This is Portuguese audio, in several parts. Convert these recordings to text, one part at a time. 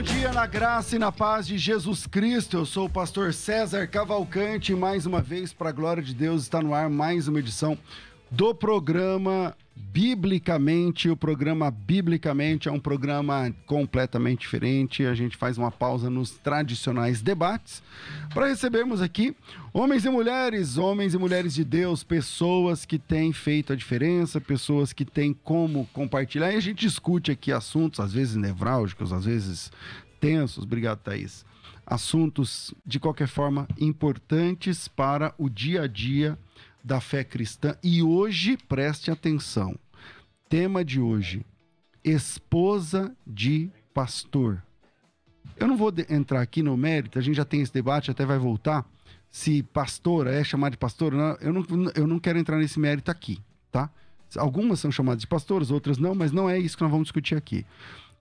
dia, na graça e na paz de Jesus Cristo. Eu sou o pastor César Cavalcante e mais uma vez, para a glória de Deus, está no ar mais uma edição do programa Biblicamente. O programa Biblicamente é um programa completamente diferente. A gente faz uma pausa nos tradicionais debates para recebermos aqui homens e mulheres de Deus, pessoas que têm feito a diferença, pessoas que têm como compartilhar. E a gente discute aqui assuntos, às vezes nevrálgicos, às vezes tensos. Obrigado, Thaís. Assuntos, de qualquer forma, importantes para o dia a dia da fé cristã. E hoje, preste atenção, tema de hoje, esposa de pastor. Eu não vou entrar aqui no mérito, a gente já tem esse debate, até vai voltar, se pastora é chamada de pastora, não, eu não quero entrar nesse mérito aqui, tá? Algumas são chamadas de pastoras, outras não, mas não é isso que nós vamos discutir aqui.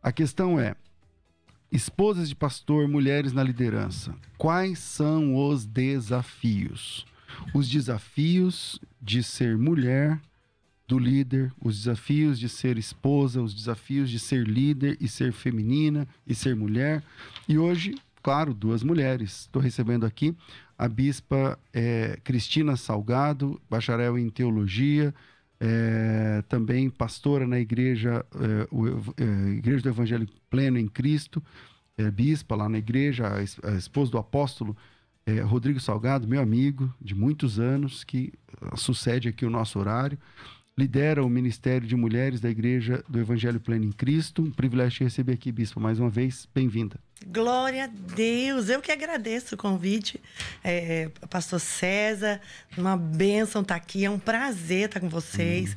A questão é, esposas de pastor, mulheres na liderança, quais são os desafios? Os desafios de ser mulher do líder, os desafios de ser esposa, os desafios de ser líder e ser feminina e ser mulher. E hoje, claro, duas mulheres. Estou recebendo aqui a bispa Cristina Salgado, bacharel em teologia, também pastora na igreja, Igreja do Evangelho Pleno em Cristo, bispa lá na igreja, a esposa do apóstolo Rodrigo Salgado, meu amigo de muitos anos, que sucede aqui o nosso horário, lidera o Ministério de Mulheres da Igreja do Evangelho Pleno em Cristo. Um privilégio te receber aqui, bispo, mais uma vez, bem-vinda. Glória a Deus, eu que agradeço o convite, pastor César, uma bênção estar aqui, é um prazer estar com vocês,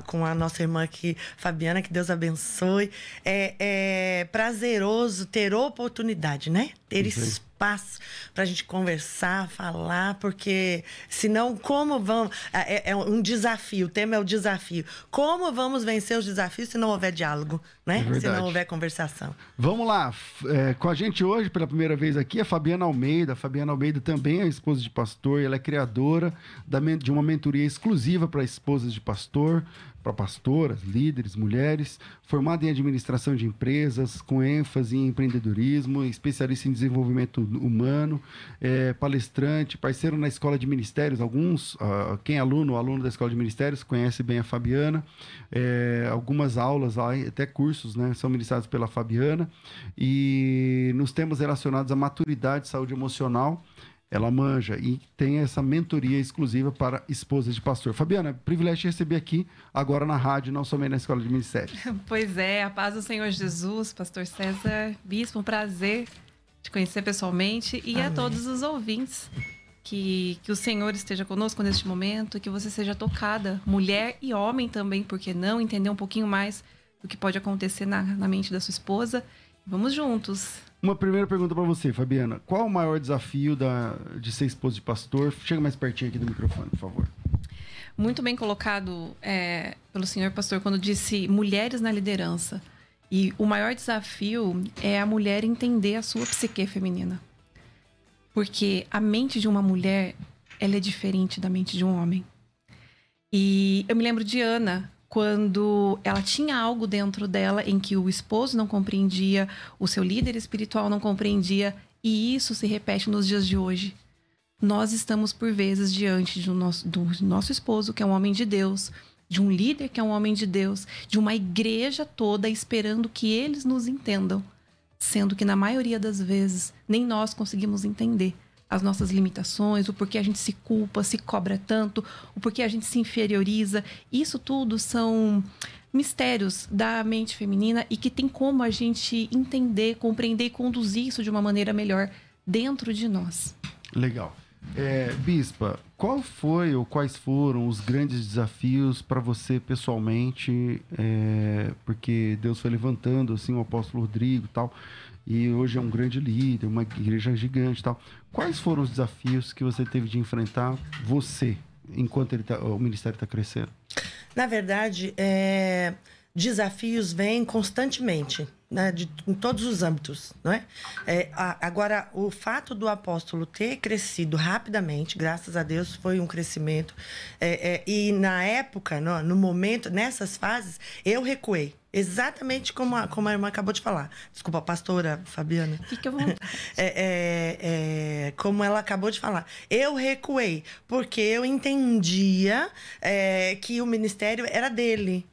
com a nossa irmã aqui, Fabiana, que Deus abençoe. É prazeroso ter oportunidade, né? Ter espaço para a gente conversar, falar, porque senão como vamos... É um desafio, o tema é o desafio. Como vamos vencer os desafios se não houver diálogo, né? Se não houver conversação. Vamos lá, com a gente hoje, pela primeira vez aqui, a Fabiana Almeida. A Fabiana Almeida também é esposa de pastor, ela é criadora de uma mentoria exclusiva para esposas de pastor, para pastoras, líderes, mulheres, formada em administração de empresas, com ênfase em empreendedorismo, especialista em desenvolvimento humano, palestrante, parceiro na Escola de Ministérios. Alguns, quem é aluno da Escola de Ministérios, conhece bem a Fabiana. Algumas aulas, até cursos, né, são ministrados pela Fabiana. E nos temas relacionados à maturidade e saúde emocional, ela manja e tem essa mentoria exclusiva para esposas de pastor. Fabiana, privilégio de receber aqui agora na rádio, não somente na Escola de Ministérios. Pois é, a paz do Senhor Jesus, pastor César, bispo, um prazer te conhecer pessoalmente. E amém. A todos os ouvintes, que o Senhor esteja conosco neste momento, que você seja tocada, mulher e homem também, por que não, entender um pouquinho mais do que pode acontecer na mente da sua esposa. Vamos juntos. Uma primeira pergunta para você, Fabiana. Qual o maior desafio de ser esposa de pastor? Chega mais pertinho aqui do microfone, por favor. Muito bem colocado pelo senhor pastor quando disse mulheres na liderança. E o maior desafio é a mulher entender a sua psique feminina. Porque a mente de uma mulher, ela é diferente da mente de um homem. E eu me lembro de Ana, quando ela tinha algo dentro dela em que o esposo não compreendia, o seu líder espiritual não compreendia, e isso se repete nos dias de hoje. Nós estamos, por vezes, diante do nosso esposo, que é um homem de Deus, de um líder que é um homem de Deus, de uma igreja toda esperando que eles nos entendam, sendo que, na maioria das vezes, nem nós conseguimos entender as nossas limitações, o porquê a gente se culpa, se cobra tanto, o porquê a gente se inferioriza. Isso tudo são mistérios da mente feminina e que tem como a gente entender, compreender e conduzir isso de uma maneira melhor dentro de nós. Legal. Bispa, quais foram os grandes desafios para você pessoalmente? Porque Deus foi levantando assim, o apóstolo Rodrigo e tal, e hoje é um grande líder, uma igreja gigante e tal. Quais foram os desafios que você teve de enfrentar, enquanto o ministério está crescendo? Na verdade, desafios vêm constantemente, né, em todos os âmbitos, não é? Agora, o fato do apóstolo ter crescido rapidamente, graças a Deus, foi um crescimento. E na época, no momento, nessas fases, eu recuei. Exatamente como a irmã acabou de falar. Desculpa, pastora Fabiana. Fique à vontade. Como ela acabou de falar. Eu recuei, porque eu entendia que o ministério era dele.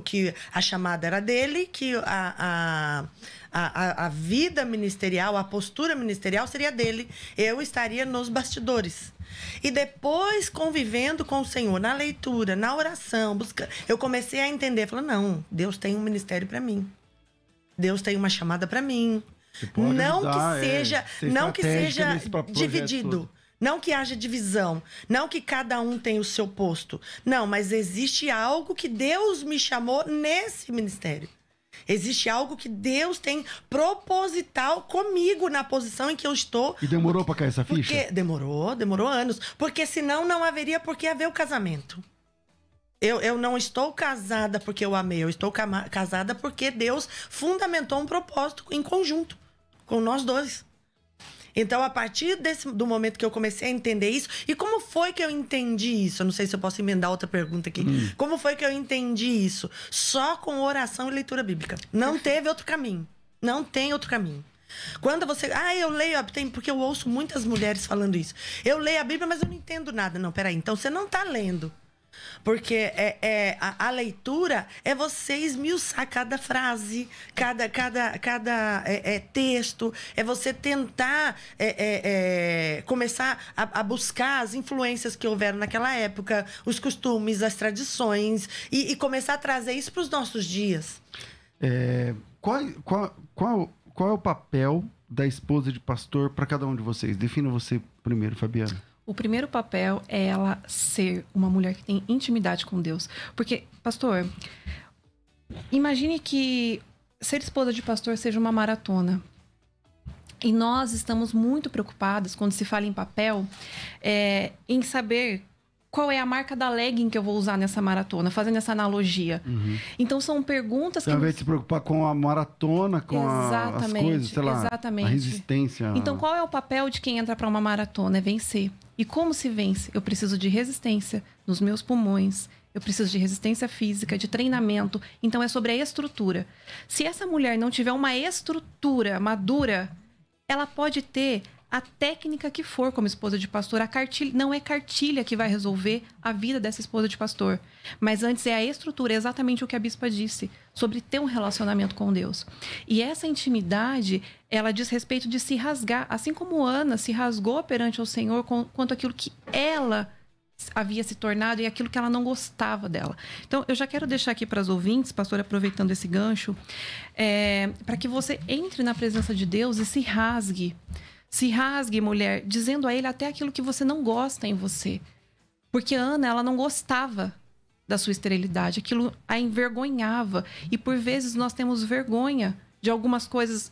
Que a chamada era dele, que a vida ministerial, a postura ministerial seria dele. Eu estaria nos bastidores. E depois, convivendo com o Senhor, na leitura, na oração, eu comecei a entender. Falei, não, Deus tem um ministério para mim. Deus tem uma chamada para mim. Não que seja dividido. Não que haja divisão, não que cada um tenha o seu posto. Não, mas existe algo que Deus me chamou nesse ministério. Existe algo que Deus tem proposital comigo na posição em que eu estou. E demorou para cair essa ficha? Demorou anos. Porque senão não haveria por que haver o casamento. Eu não estou casada porque eu amei, eu estou casada porque Deus fundamentou um propósito em conjunto com nós dois. Então, a partir do momento que eu comecei a entender isso... E como foi que eu entendi isso? Eu não sei se eu posso emendar outra pergunta aqui. Como foi que eu entendi isso? Só com oração e leitura bíblica. Não teve outro caminho. Não tem outro caminho. Quando você... eu leio... Porque eu ouço muitas mulheres falando isso. Eu leio a Bíblia, mas eu não entendo nada. Não, peraí. Então, você não está lendo. Porque a leitura é você esmiuçar cada frase, cada texto, é você tentar começar a buscar as influências que houveram naquela época, os costumes, as tradições, e começar a trazer isso para os nossos dias. Qual é o papel da esposa de pastor para cada um de vocês? Defina você primeiro, Fabiana. O primeiro papel é ela ser uma mulher que tem intimidade com Deus. Porque, pastor, imagine que ser esposa de pastor seja uma maratona. E nós estamos muito preocupadas, quando se fala em papel, em saber qual é a marca da legging que eu vou usar nessa maratona, fazendo essa analogia. Então, são perguntas que... Ao invés de se preocupar com a maratona, com as coisas, sei lá, a resistência. Então, qual é o papel de quem entra para uma maratona? É vencer. E como se vence? Eu preciso de resistência nos meus pulmões, eu preciso de resistência física, de treinamento. Então, é sobre a estrutura. Se essa mulher não tiver uma estrutura madura, ela pode ter a técnica que for como esposa de pastor. A cartilha, não é cartilha que vai resolver a vida dessa esposa de pastor. Mas antes é a estrutura, é exatamente o que a bispa disse, sobre ter um relacionamento com Deus. E essa intimidade, ela diz respeito de se rasgar. Assim como Ana se rasgou perante o Senhor quanto aquilo que ela havia se tornado e aquilo que ela não gostava dela. Então, eu já quero deixar aqui para as ouvintes, pastor, aproveitando esse gancho, para que você entre na presença de Deus e se rasgue. Se rasgue, mulher, dizendo a ele até aquilo que você não gosta em você. Porque Ana, ela não gostava da sua esterilidade. Aquilo a envergonhava. E por vezes nós temos vergonha de algumas coisas,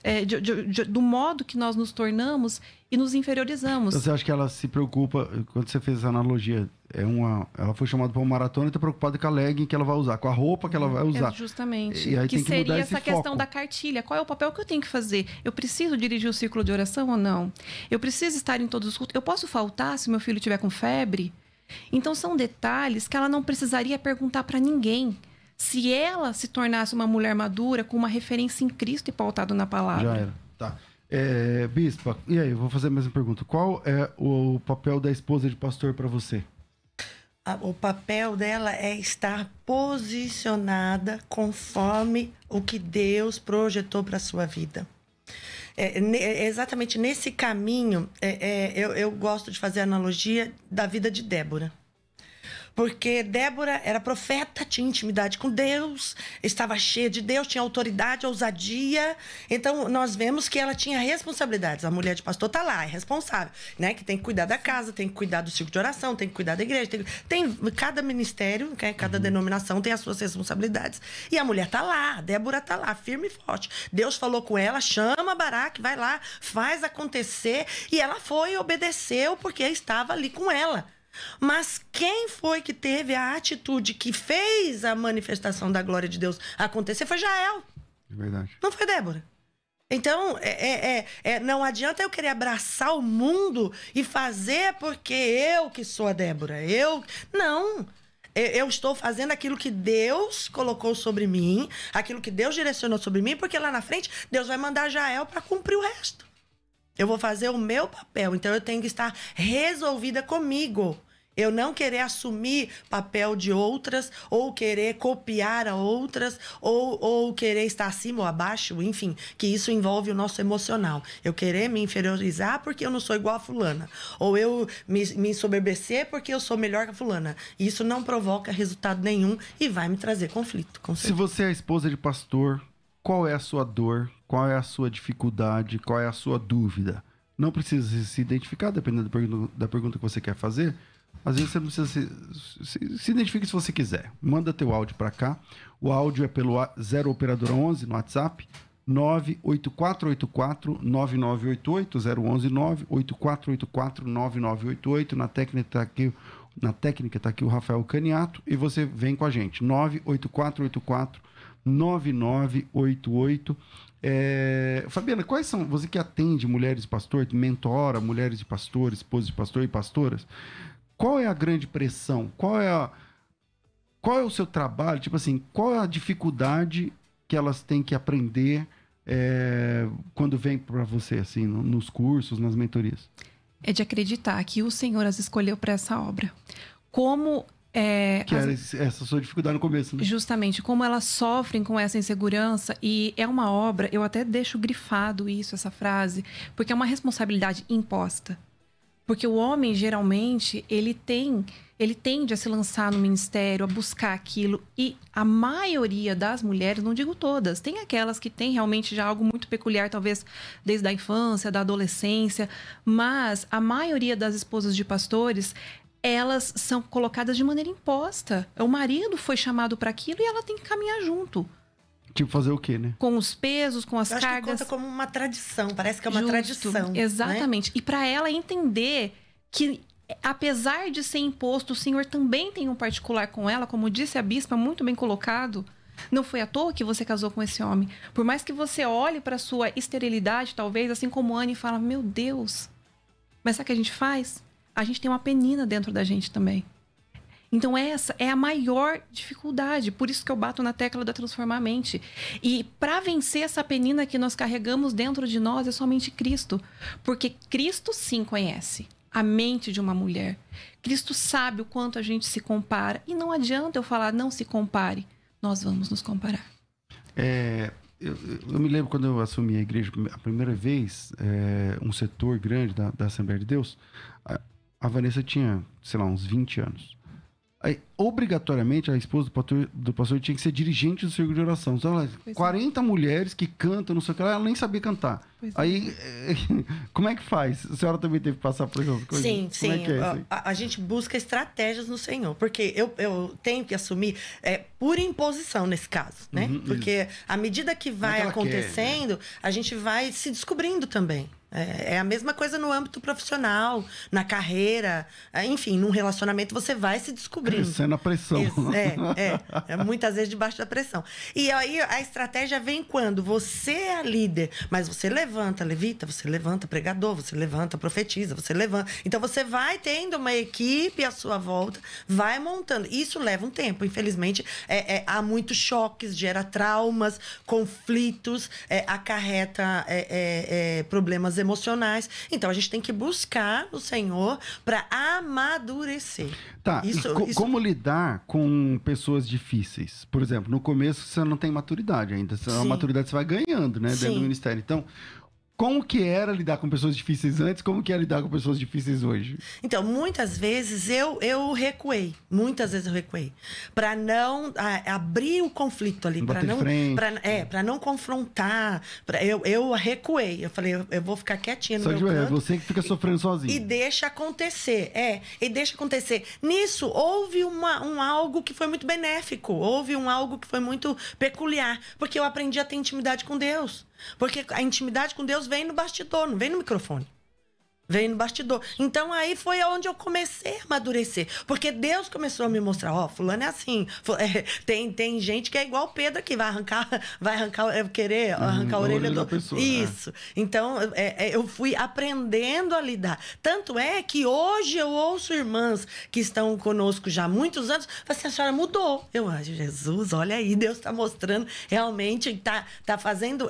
do modo que nós nos tornamos e nos inferiorizamos. Você acha que ela se preocupa, quando você fez essa analogia, ela foi chamada para uma maratona e está preocupada com a legging que ela vai usar, com a roupa que ela vai usar. Justamente. E aí que tem que seria mudar essa esse questão foco. da cartilha. Qual é o papel que eu tenho que fazer? Eu preciso dirigir o círculo de oração ou não? Eu preciso estar em todos os cultos? Eu posso faltar se meu filho estiver com febre? Então, são detalhes que ela não precisaria perguntar para ninguém. Se ela se tornasse uma mulher madura com uma referência em Cristo e pautado na palavra. Já era. Tá. Bispa, e aí, eu vou fazer a mesma pergunta. Qual é o papel da esposa de pastor para você? O papel dela é estar posicionada conforme o que Deus projetou para a sua vida. Exatamente nesse caminho, eu gosto de fazer a analogia da vida de Débora. Porque Débora era profeta, tinha intimidade com Deus, estava cheia de Deus, tinha autoridade, ousadia. Então, nós vemos que ela tinha responsabilidades. A mulher de pastor está lá, é responsável, né? Que tem que cuidar da casa, tem que cuidar do círculo de oração, tem que cuidar da igreja. Cada ministério, cada denominação tem as suas responsabilidades. E a mulher está lá, a Débora está lá, firme e forte. Deus falou com ela, chama Baraque, vai lá, faz acontecer. E ela foi e obedeceu porque estava ali com ela. Mas quem foi que teve a atitude que fez a manifestação da glória de Deus acontecer foi Jael. É verdade. Não foi Débora. Então, não adianta eu querer abraçar o mundo e fazer porque eu que sou a Débora. Não. Eu estou fazendo aquilo que Deus colocou sobre mim, aquilo que Deus direcionou sobre mim, porque lá na frente Deus vai mandar Jael para cumprir o resto. Eu vou fazer o meu papel, então eu tenho que estar resolvida comigo. Eu não querer assumir papel de outras, ou querer copiar a outras, ou querer estar acima ou abaixo, enfim, que isso envolve o nosso emocional. Eu querer me inferiorizar porque eu não sou igual a fulana. Ou eu me ensoberbecer porque eu sou melhor que a fulana. Isso não provoca resultado nenhum e vai me trazer conflito. Se você é a esposa de pastor, qual é a sua dor? Qual é a sua dificuldade? Qual é a sua dúvida? Não precisa se identificar, dependendo da pergunta que você quer fazer. Às vezes você não precisa se identifique se você quiser. Manda teu áudio para cá. O áudio é pelo 0 operadora 11 no WhatsApp, 98484-9988, 011 98484-9988. Na técnica está aqui o Rafael Caniato e você vem com a gente. 98484-9988. Fabiana, quais são, você que atende mulheres de pastor, mentora mulheres de pastor, esposas de pastor e pastoras, qual é a grande pressão? Qual é o seu trabalho? Tipo assim, qual é a dificuldade que elas têm que aprender quando vem para você, assim, nos cursos, nas mentorias? É de acreditar que o Senhor as escolheu para essa obra. Como era essa sua dificuldade no começo, né? Justamente, como elas sofrem com essa insegurança, e é uma obra, eu até deixo grifado essa frase, porque é uma responsabilidade imposta. Porque o homem, geralmente, ele tende a se lançar no ministério, a buscar aquilo. E a maioria das mulheres, não digo todas, tem aquelas que têm realmente já algo muito peculiar, talvez desde a infância, da adolescência. Mas a maioria das esposas de pastores, elas são colocadas de maneira imposta. O marido foi chamado para aquilo e ela tem que caminhar junto. Tipo, fazer o quê, né? Com os pesos, com as cargas. Acho que conta como uma tradição, parece que é uma tradição. Exatamente. Né? E para ela entender que, apesar de ser imposto, o Senhor também tem um particular com ela, como disse a bispa, muito bem colocado. Não foi à toa que você casou com esse homem. Por mais que você olhe para sua esterilidade, talvez, assim como Anne, e fala, meu Deus, mas sabe o que a gente faz? A gente tem uma penina dentro da gente também. Então essa é a maior dificuldade, por isso que eu bato na tecla da transformar a mente. E para vencer essa penina que nós carregamos dentro de nós é somente Cristo. Porque Cristo sim conhece a mente de uma mulher. Cristo sabe o quanto a gente se compara. E não adianta eu falar, não se compare. Nós vamos nos comparar. Eu me lembro quando eu assumi a igreja a primeira vez, um setor grande da Assembleia de Deus, a Vanessa tinha, sei lá, uns 20 anos. Aí, obrigatoriamente, a esposa do pastor tinha que ser dirigente do círculo de oração. Então, 40 mulheres que cantam, não sei o que, ela nem sabia cantar. Aí, como é que faz? A senhora também teve que passar por essas coisas? Sim, como sim. A gente busca estratégias no Senhor. Porque eu tenho que assumir por imposição nesse caso, né? Porque à medida que vai acontecendo, né? A gente vai se descobrindo também. É a mesma coisa no âmbito profissional, na carreira, enfim, num relacionamento você vai se descobrindo. Crescendo a pressão. Muitas vezes debaixo da pressão. E aí a estratégia vem quando você é a líder, mas você levanta levita, você levanta pregador, você levanta profetiza, você levanta. Então você vai tendo uma equipe à sua volta, vai montando. Isso leva um tempo, infelizmente. Há muitos choques, gera traumas, conflitos, acarreta problemas emocionais. Então a gente tem que buscar o Senhor para amadurecer. Tá. Como lidar com pessoas difíceis? Por exemplo, no começo você não tem maturidade ainda. A maturidade você vai ganhando, né? Dentro do ministério. Então, como que era lidar com pessoas difíceis antes? Como que é lidar com pessoas difíceis hoje? Então, muitas vezes eu recuei. Muitas vezes eu recuei. Para não abrir o conflito ali. Para não confrontar. Eu recuei. Eu falei, eu vou ficar quietinha no meu canto. Você que fica sofrendo sozinho. E deixa acontecer. E deixa acontecer. Nisso, houve algo que foi muito benéfico. Houve algo que foi muito peculiar. Porque eu aprendi a ter intimidade com Deus. Porque a intimidade com Deus vem no bastidor, não vem no microfone. Vem no bastidor. Então, aí foi onde eu comecei a amadurecer. Porque Deus começou a me mostrar, ó, fulano é assim. Tem gente que é igual o Pedro aqui, vai arrancar querer arrancar a orelha da pessoa. Isso. Então, eu fui aprendendo a lidar. Tanto é que hoje eu ouço irmãs que estão conosco já há muitos anos, falam assim, a senhora mudou. Eu acho, Jesus, olha aí, Deus está mostrando, realmente, tá fazendo,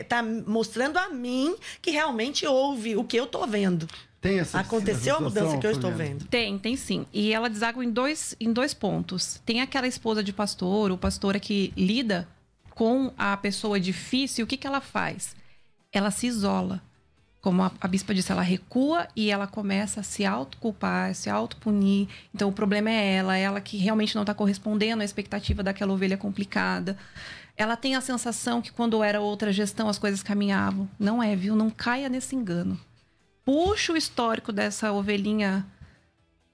tá mostrando a mim que realmente houve o que eu tô vendo. Tem Aconteceu a mudança que eu estou vendo? Tem sim. E ela deságua em dois pontos. Tem aquela esposa de pastor ou pastora que lida com a pessoa difícil. O que ela faz? Ela se isola. Como a bispa disse, ela recua e ela começa a se autoculpar, se autopunir. Então, o problema é ela que realmente não está correspondendo à expectativa daquela ovelha complicada. Ela tem a sensação que quando era outra gestão as coisas caminhavam. Não é, viu? Não caia nesse engano. Puxa o histórico dessa ovelhinha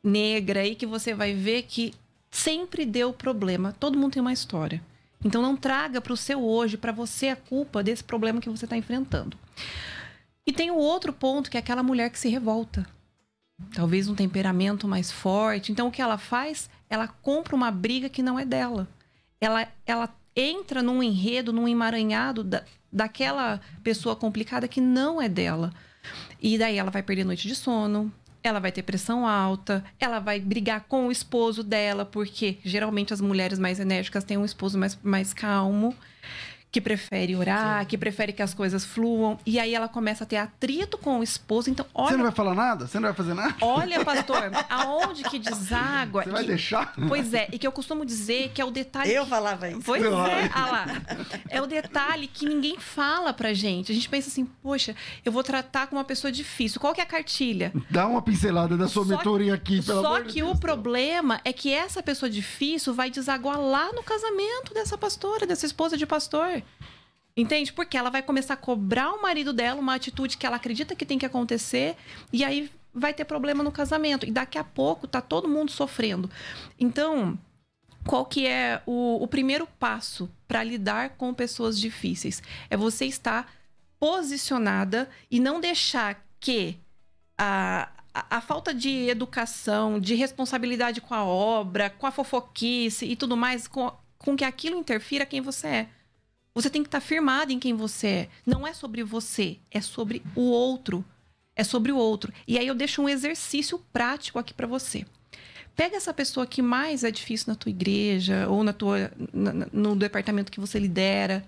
negra aí que você vai ver que sempre deu problema. Todo mundo tem uma história. Então não traga para o seu hoje, para você, a culpa desse problema que você está enfrentando. E tem o outro ponto, que é aquela mulher que se revolta. Talvez um temperamento mais forte. Então o que ela faz? Ela compra uma briga que não é dela. Ela entra num enredo, num emaranhado daquela pessoa complicada que não é dela. E daí ela vai perder noite de sono, ela vai ter pressão alta, ela vai brigar com o esposo dela, porque geralmente as mulheres mais enérgicas têm um esposo mais calmo, que prefere orar, que prefere que as coisas fluam. E aí ela começa a ter atrito com o esposo. Então, olha... Você não vai falar nada? Você não vai fazer nada? Olha, pastor, aonde que deságua... Você vai deixar? Pois é, e que eu costumo dizer que é o detalhe... Eu falava isso. Pois é, lá. É o detalhe que ninguém fala pra gente. A gente pensa assim, poxa, eu vou tratar com uma pessoa difícil. Qual que é a cartilha? Dá uma pincelada da sua mentoria aqui, pelo amor de Deus. Só que o problema é que essa pessoa difícil vai desaguar lá no casamento dessa pastora, dessa esposa de pastor. Entende? Porque ela vai começar a cobrar o marido dela uma atitude que ela acredita que tem que acontecer e aí vai ter problema no casamento. E daqui a pouco tá todo mundo sofrendo. Então, qual que é o primeiro passo para lidar com pessoas difíceis? É você estar posicionada e não deixar que a falta de educação, de responsabilidade com a obra, com a fofoquice e tudo mais, com que aquilo interfira quem você é. Você tem que estar firmado em quem você é. Não é sobre você, é sobre o outro. É sobre o outro. E aí eu deixo um exercício prático aqui para você. Pega essa pessoa que mais é difícil na tua igreja ou no departamento que você lidera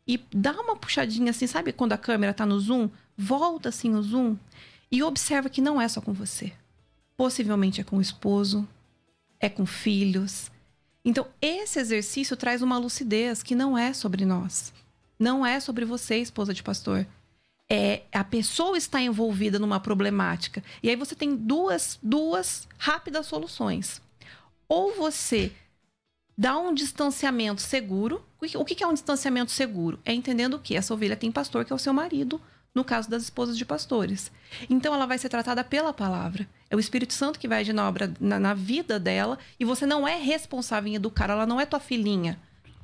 e dá uma puxadinha assim, sabe quando a câmera tá no zoom? Volta assim o zoom e observa que não é só com você. Possivelmente é com o esposo, é com filhos. Então, esse exercício traz uma lucidez que não é sobre nós. Não é sobre você, esposa de pastor. A pessoa está envolvida numa problemática. E aí você tem duas rápidas soluções. Ou você dá um distanciamento seguro. O que é um distanciamento seguro? É entendendo que essa ovelha tem pastor, que é o seu marido, no caso das esposas de pastores. Então, ela vai ser tratada pela palavra. É o Espírito Santo que vai agir na obra, na vida dela. E você não é responsável em educar. Ela não é tua filhinha.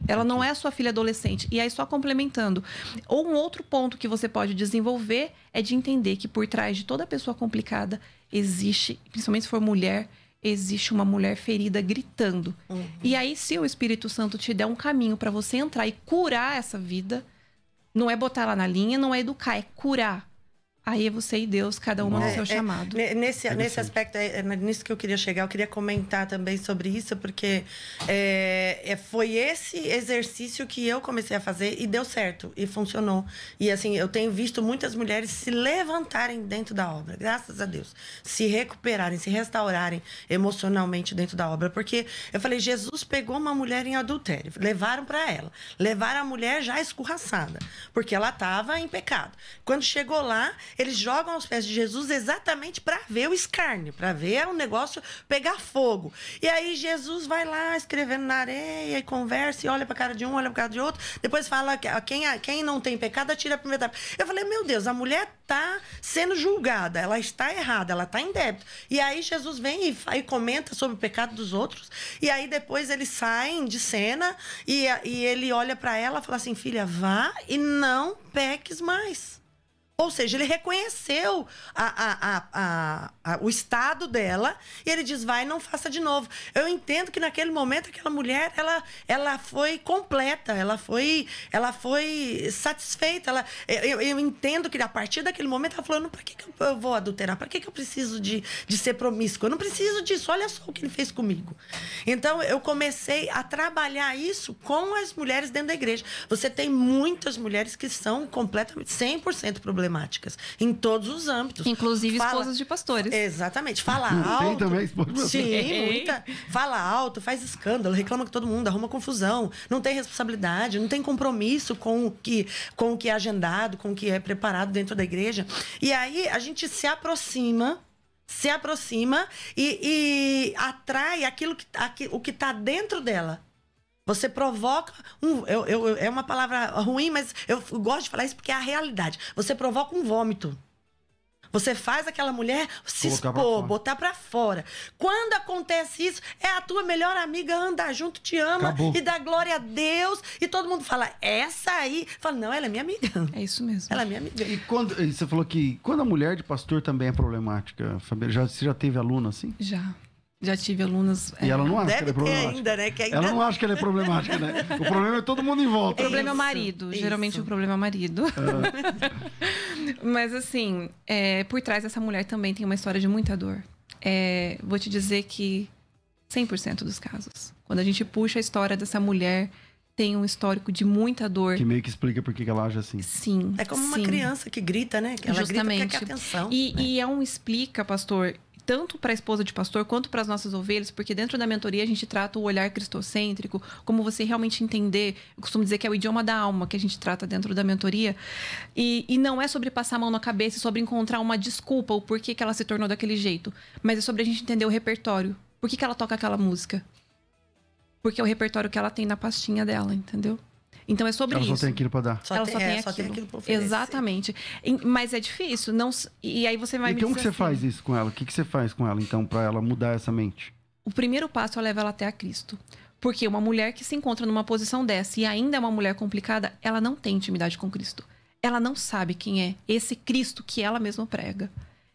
Ela não é sua filha adolescente. E aí, só complementando. Ou um outro ponto que você pode desenvolver é de entender que por trás de toda pessoa complicada existe, principalmente se for mulher, existe uma mulher ferida gritando. Uhum. E aí, se o Espírito Santo te der um caminho para você entrar e curar essa vida... Não é botar ela na linha, não é educar, é curar. Aí é você e Deus, cada uma no seu chamado. Nesse aspecto, nisso que eu queria chegar, eu queria comentar também sobre isso, porque foi esse exercício que eu comecei a fazer e deu certo, e funcionou. E assim, eu tenho visto muitas mulheres se levantarem dentro da obra, graças a Deus. Se recuperarem, se restaurarem emocionalmente dentro da obra. Porque eu falei, Jesus pegou uma mulher em adultério, levaram para ela. Levaram a mulher já escorraçada, porque ela estava em pecado. Quando chegou lá, eles jogam aos pés de Jesus exatamente para ver o escárnio, para ver o negócio pegar fogo. E aí Jesus vai lá escrevendo na areia e conversa e olha para a cara de um, olha para a cara de outro. Depois fala que quem não tem pecado atira a primeira pedra. Eu falei, meu Deus, a mulher está sendo julgada, ela está errada, ela está em débito. E aí Jesus vem e comenta sobre o pecado dos outros. E aí depois eles saem de cena e ele olha para ela e fala assim, filha, vá e não peques mais. Ou seja, ele reconheceu o estado dela e ele diz, vai, não faça de novo. Eu entendo que naquele momento aquela mulher, ela foi completa, ela foi satisfeita. Eu entendo que a partir daquele momento ela falou, para que eu vou adulterar? Para que eu preciso de ser promíscua? Eu não preciso disso, olha só o que ele fez comigo. Então, eu comecei a trabalhar isso com as mulheres dentro da igreja. Você tem muitas mulheres que são completamente, 100% problemáticas, em todos os âmbitos. Inclusive esposas de pastores. Exatamente. Fala alto. Tem também esposa de pastores. Sim, muita. Fala alto, faz escândalo, reclama com todo mundo, arruma confusão, não tem responsabilidade, não tem compromisso com o que é agendado, com o que é preparado dentro da igreja. E aí a gente se aproxima e atrai o que está dentro dela. Você provoca é uma palavra ruim, mas eu gosto de falar isso porque é a realidade. Você provoca um vômito. Você faz aquela mulher se expor, botar pra fora. Quando acontece isso, é a tua melhor amiga andar junto, te ama. Acabou. E dá glória a Deus. E todo mundo fala, essa aí. Fala, não, ela é minha amiga. É isso mesmo. Ela é minha amiga. E você falou que quando a mulher de pastor também é problemática, Fabiana, você já teve aluna assim? Já tive alunas... E ela não acha que ela é problemática. Ainda, né? Ela não acha que ela é problemática, né? O problema é todo mundo em volta. O problema é o marido. Geralmente o problema é o marido. Mas assim, por trás dessa mulher também tem uma história de muita dor. Vou te dizer que 100% dos casos. Quando a gente puxa a história dessa mulher, tem um histórico de muita dor. Que meio que explica por que ela age assim. Sim. É como uma criança que grita, né? Que ela justamente grita porque quer atenção. E é um explica, pastor... tanto para a esposa de pastor quanto para as nossas ovelhas, porque dentro da mentoria a gente trata o olhar cristocêntrico, como você realmente entender. Eu costumo dizer que é o idioma da alma que a gente trata dentro da mentoria. E não é sobre passar a mão na cabeça e sobre encontrar uma desculpa ou por que ela se tornou daquele jeito, mas é sobre a gente entender o repertório. Por que ela toca aquela música? Porque é o repertório que ela tem na pastinha dela, entendeu? Então é sobre isso. Ela só tem aquilo para dar. Ela só tem aquilo para oferecer. Exatamente. Mas é difícil. E aí você vai me dizer. E como que você faz isso com ela? O que você faz com ela, então, para ela mudar essa mente? O primeiro passo é levar ela até a Cristo. Porque uma mulher que se encontra numa posição dessa e ainda é uma mulher complicada, ela não tem intimidade com Cristo. Ela não sabe quem é esse Cristo que ela mesma prega.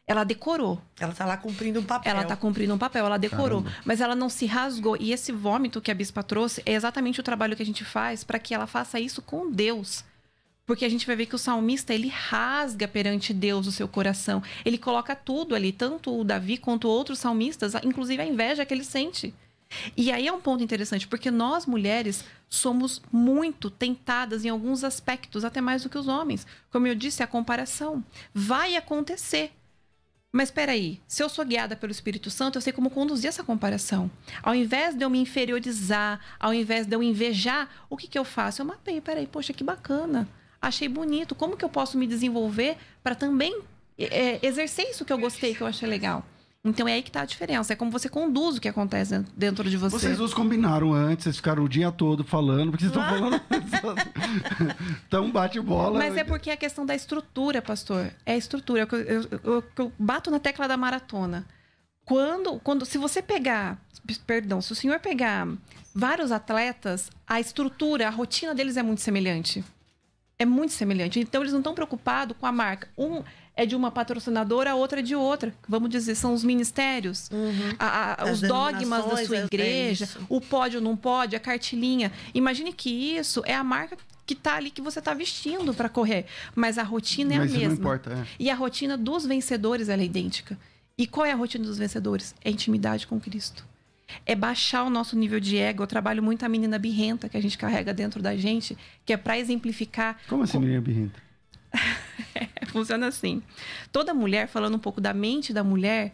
Ela decorou. Ela tá lá cumprindo um papel. Ela tá cumprindo um papel, ela decorou. Caramba. Mas ela não se rasgou. E esse vômito que a bispa trouxe é exatamente o trabalho que a gente faz para que ela faça isso com Deus. Porque a gente vai ver que o salmista, ele rasga perante Deus o seu coração. Ele coloca tudo ali, tanto o Davi quanto outros salmistas, inclusive a inveja que ele sente. E aí é um ponto interessante, porque nós, mulheres, somos muito tentadas em alguns aspectos, até mais do que os homens. Como eu disse, a comparação vai acontecer. Mas espera aí, se eu sou guiada pelo Espírito Santo, eu sei como conduzir essa comparação. Ao invés de eu me inferiorizar, ao invés de eu invejar, o que eu faço? Eu mapeio, peraí, poxa, que bacana. Achei bonito. Como que eu posso me desenvolver para também exercer isso que eu gostei, que eu achei legal? Então é aí que tá a diferença. É como você conduz o que acontece dentro de você. Vocês duas combinaram antes, vocês ficaram o dia todo falando, porque vocês estão falando. Então bate bola. Mas é porque é a questão da estrutura, pastor. É a estrutura. Eu bato na tecla da maratona. Se você pegar. Perdão, se o senhor pegar vários atletas, a estrutura, a rotina deles é muito semelhante. É muito semelhante. Então eles não estão preocupados com a marca. Um é de uma patrocinadora, a outra é de outra. Vamos dizer, são os ministérios, os dogmas da sua igreja, o pode ou não pode, a cartilinha. Imagine que isso é a marca que está ali, que você está vestindo para correr. Mas a rotina é a mesma. Não importa, E a rotina dos vencedores ela é idêntica. E qual é a rotina dos vencedores? É intimidade com Cristo. É baixar o nosso nível de ego. Eu trabalho muito a menina birrenta que a gente carrega dentro da gente, que é para exemplificar... Como assim, menina birrenta? Funciona assim. Toda mulher, falando um pouco da mente da mulher,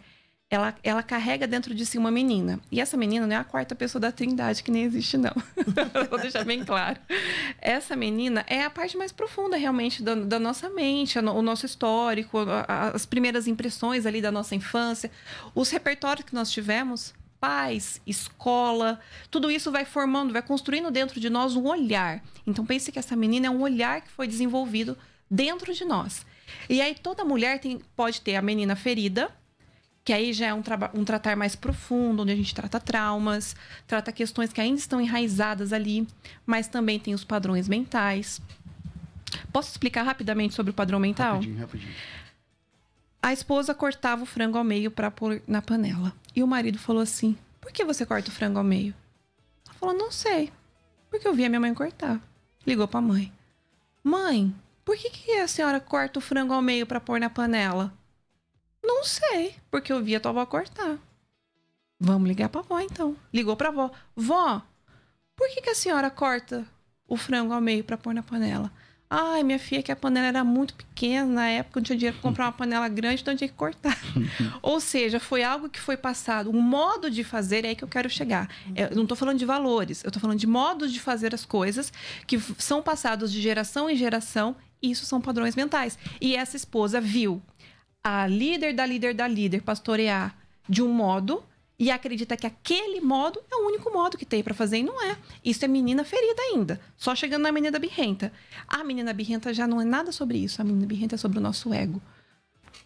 ela carrega dentro de si uma menina. E essa menina não é a quarta pessoa da Trindade, que nem existe, não. Vou deixar bem claro. Essa menina é a parte mais profunda, realmente, da nossa mente, o nosso histórico, as primeiras impressões ali da nossa infância, os repertórios que nós tivemos, pais, escola, tudo isso vai formando, vai construindo dentro de nós um olhar. Então, pense que essa menina é um olhar que foi desenvolvido dentro de nós. E aí toda mulher pode ter a menina ferida, que aí já é um tratar mais profundo, onde a gente trata traumas, trata questões que ainda estão enraizadas ali, mas também tem os padrões mentais. Posso explicar rapidamente sobre o padrão mental? Rapidinho. A esposa cortava o frango ao meio para pôr na panela. E o marido falou assim: por que você corta o frango ao meio? Ela falou: não sei. Porque eu vi a minha mãe cortar. Ligou para a mãe: mãe, por que a senhora corta o frango ao meio para pôr na panela? Não sei, porque eu vi a tua avó cortar. Vamos ligar para a avó então. Ligou para a avó: vó, por que a senhora corta o frango ao meio para pôr na panela? Ai, minha filha, que a panela era muito pequena. Na época, não tinha dinheiro para comprar uma panela grande, então eu tinha que cortar. Ou seja, foi algo que foi passado. Um modo de fazer, é aí que eu quero chegar. Eu não estou falando de valores, eu estou falando de modos de fazer as coisas que são passados de geração em geração. E isso são padrões mentais. E essa esposa viu a líder da líder pastorear de um modo e acredita que aquele modo é o único modo que tem para fazer, e não é. Isso é menina ferida ainda, só chegando na menina birrenta. A menina birrenta já não é nada sobre isso, a menina birrenta é sobre o nosso ego.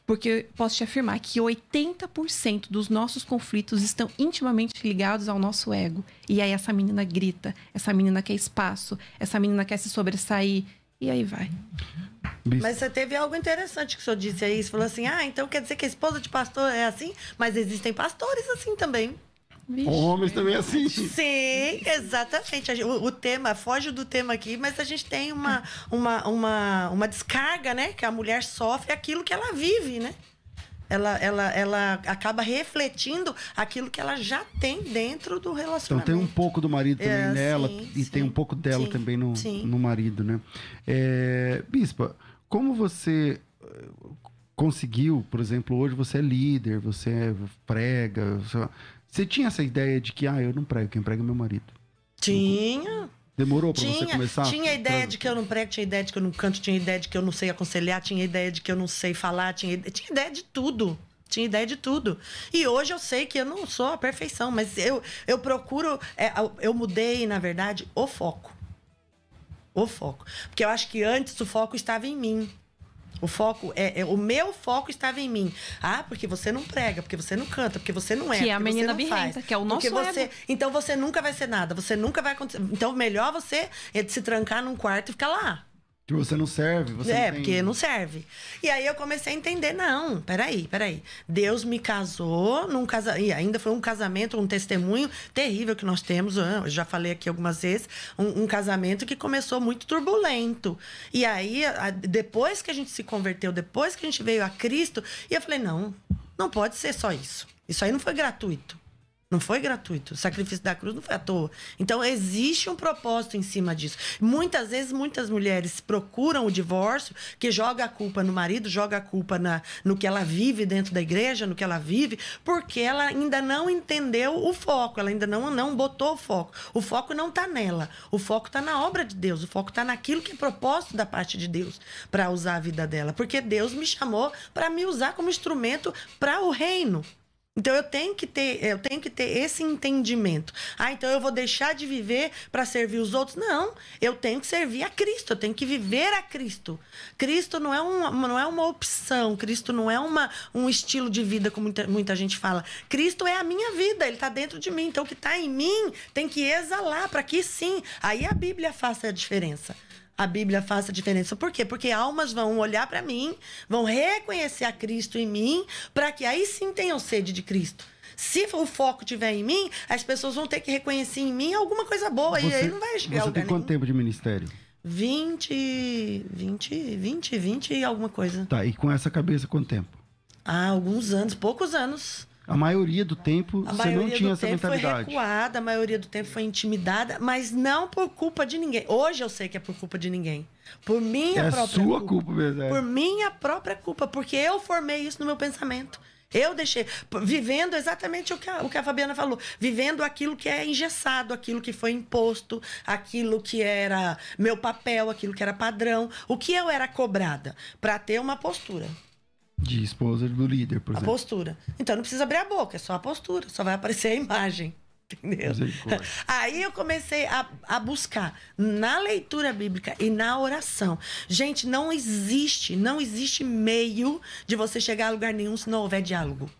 Porque posso te afirmar que 80% dos nossos conflitos estão intimamente ligados ao nosso ego. E aí essa menina grita, essa menina quer espaço, essa menina quer se sobressair, e aí vai. Mas você teve algo interessante que o senhor disse aí. Você falou assim, então quer dizer que a esposa de pastor é assim? Mas existem pastores assim também. Vixe. Homens também assim. Sim, exatamente. O tema, foge do tema aqui, mas a gente tem uma descarga, né? Que a mulher sofre aquilo que ela vive, né? Ela acaba refletindo aquilo que ela já tem dentro do relacionamento. Então tem um pouco do marido também nela, e tem um pouco dela também no marido, né? Bispa, como você conseguiu, por exemplo, hoje você é líder, você prega, você tinha essa ideia de que, eu não prego, quem prega é meu marido? Tinha. Demorou pra você começar? Tinha ideia de que eu não prego, tinha ideia de que eu não canto, tinha ideia de que eu não sei aconselhar, tinha ideia de que eu não sei falar, tinha ideia de tudo. Tinha ideia de tudo. E hoje eu sei que eu não sou a perfeição, mas eu procuro... eu mudei, na verdade, o foco. O foco. Porque eu acho que antes o foco estava em mim. O foco o meu foco estava em mim. Porque você não prega, porque você não canta, porque você não que é a menina birrenta, que é o nosso ego. Então você nunca vai ser nada, você nunca vai acontecer. Então melhor você se trancar num quarto e ficar lá. Que você não serve, você não tem... porque não serve. E aí eu comecei a entender, não, peraí. Deus me casou num casamento, e ainda foi um casamento, um testemunho terrível que nós temos, eu já falei aqui algumas vezes, um casamento que começou muito turbulento. E aí, depois que a gente se converteu, depois que a gente veio a Cristo, e eu falei, não pode ser só isso. Isso aí não foi gratuito. Não foi gratuito. O sacrifício da cruz não foi à toa. Então, existe um propósito em cima disso. Muitas vezes, muitas mulheres procuram o divórcio, que joga a culpa no marido, joga a culpa no que ela vive dentro da igreja, no que ela vive, porque ela ainda não entendeu o foco, ela ainda não botou o foco. O foco não está nela. O foco está na obra de Deus. O foco está naquilo que é propósito da parte de Deus para usar a vida dela. Porque Deus me chamou para me usar como instrumento para o reino. Então, eu tenho que ter esse entendimento. Então eu vou deixar de viver para servir os outros? Não, eu tenho que servir a Cristo, eu tenho que viver a Cristo. Cristo não é uma opção, Cristo não é um estilo de vida, como muita gente fala. Cristo é a minha vida, Ele está dentro de mim. Então, o que está em mim tem que exalar para que sim, aí a Bíblia faça a diferença. A Bíblia faça a diferença. Por quê? Porque almas vão olhar para mim, vão reconhecer a Cristo em mim, para que aí sim tenham sede de Cristo. Se o foco estiver em mim, as pessoas vão ter que reconhecer em mim alguma coisa boa. E aí não vai chegar Você tem quanto tempo de ministério? 20 e alguma coisa. Tá, e com essa cabeça, quanto tempo? Alguns anos, poucos anos. A maioria do tempo você não tinha essa mentalidade. Foi recuada, a maioria do tempo foi intimidada, mas não por culpa de ninguém. Hoje eu sei que é por culpa de ninguém. Por minha própria culpa. É sua culpa mesmo. Por minha própria culpa, porque eu formei isso no meu pensamento. Eu deixei, vivendo exatamente o que a Fabiana falou, vivendo aquilo que é engessado, aquilo que foi imposto, aquilo que era meu papel, aquilo que era padrão, o que eu era cobrada para ter uma postura. De esposa do líder, por exemplo. A postura. Então não precisa abrir a boca, é só a postura, só vai aparecer a imagem. Entendeu? Aí eu comecei a buscar na leitura bíblica e na oração. Gente, não existe meio de você chegar a lugar nenhum se não houver diálogo.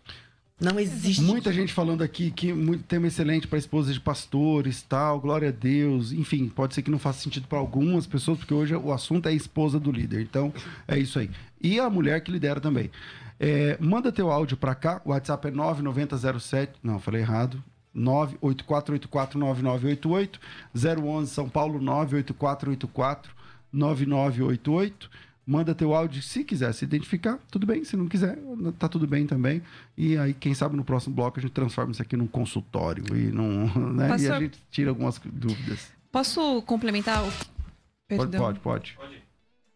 Não existe. Muita gente falando aqui que muito tema excelente para esposas de pastores, tal, glória a Deus. Enfim, pode ser que não faça sentido para algumas pessoas, porque hoje o assunto é a esposa do líder. Então, é isso aí. E a mulher que lidera também. Manda teu áudio para cá. O WhatsApp é 9907... Não, falei errado. 984849988. 011 São Paulo, 984849988. Manda teu áudio, se quiser se identificar, tudo bem. Se não quiser, tá tudo bem também. E aí, quem sabe no próximo bloco a gente transforma isso aqui num consultório e, né? Pastor, e a gente tira algumas dúvidas. Posso complementar Pode.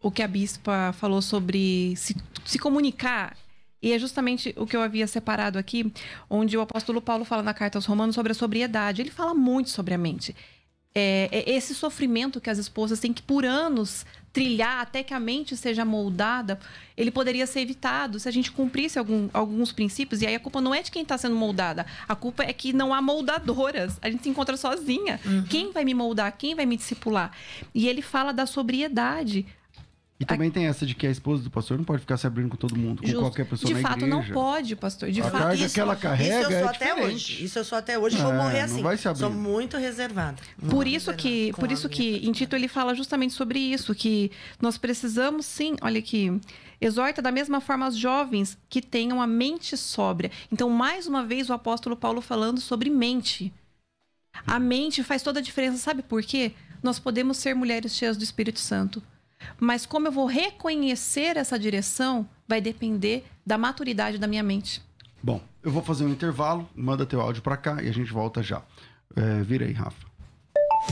O que a bispa falou sobre se comunicar? E é justamente o que eu havia separado aqui, onde o apóstolo Paulo fala na carta aos Romanos sobre a sobriedade. Ele fala muito sobre a mente. Esse sofrimento que as esposas têm que, por anos, trilhar até que a mente seja moldada, ele poderia ser evitado se a gente cumprisse alguns princípios. E aí a culpa não é de quem está sendo moldada. A culpa é que não há moldadoras. A gente se encontra sozinha. Uhum. Quem vai me moldar? Quem vai me discipular? E ele fala da sobriedade. E também tem essa de que a esposa do pastor não pode ficar se abrindo com todo mundo, com qualquer pessoa na igreja. De fato, não pode, pastor. De fato, carga que ela carrega isso eu sou até hoje. Isso eu sou até hoje. Vou morrer assim. Sou muito reservada. Por isso que em Tito ele fala justamente sobre isso, que nós precisamos sim, olha aqui, exorta da mesma forma as jovens que tenham a mente sóbria. Então, mais uma vez, o apóstolo Paulo falando sobre mente. A mente faz toda a diferença, sabe por quê? Nós podemos ser mulheres cheias do Espírito Santo. Mas como eu vou reconhecer essa direção vai depender da maturidade da minha mente. Bom, eu vou fazer um intervalo, manda teu áudio pra cá e a gente volta já. Vira aí, Rafa.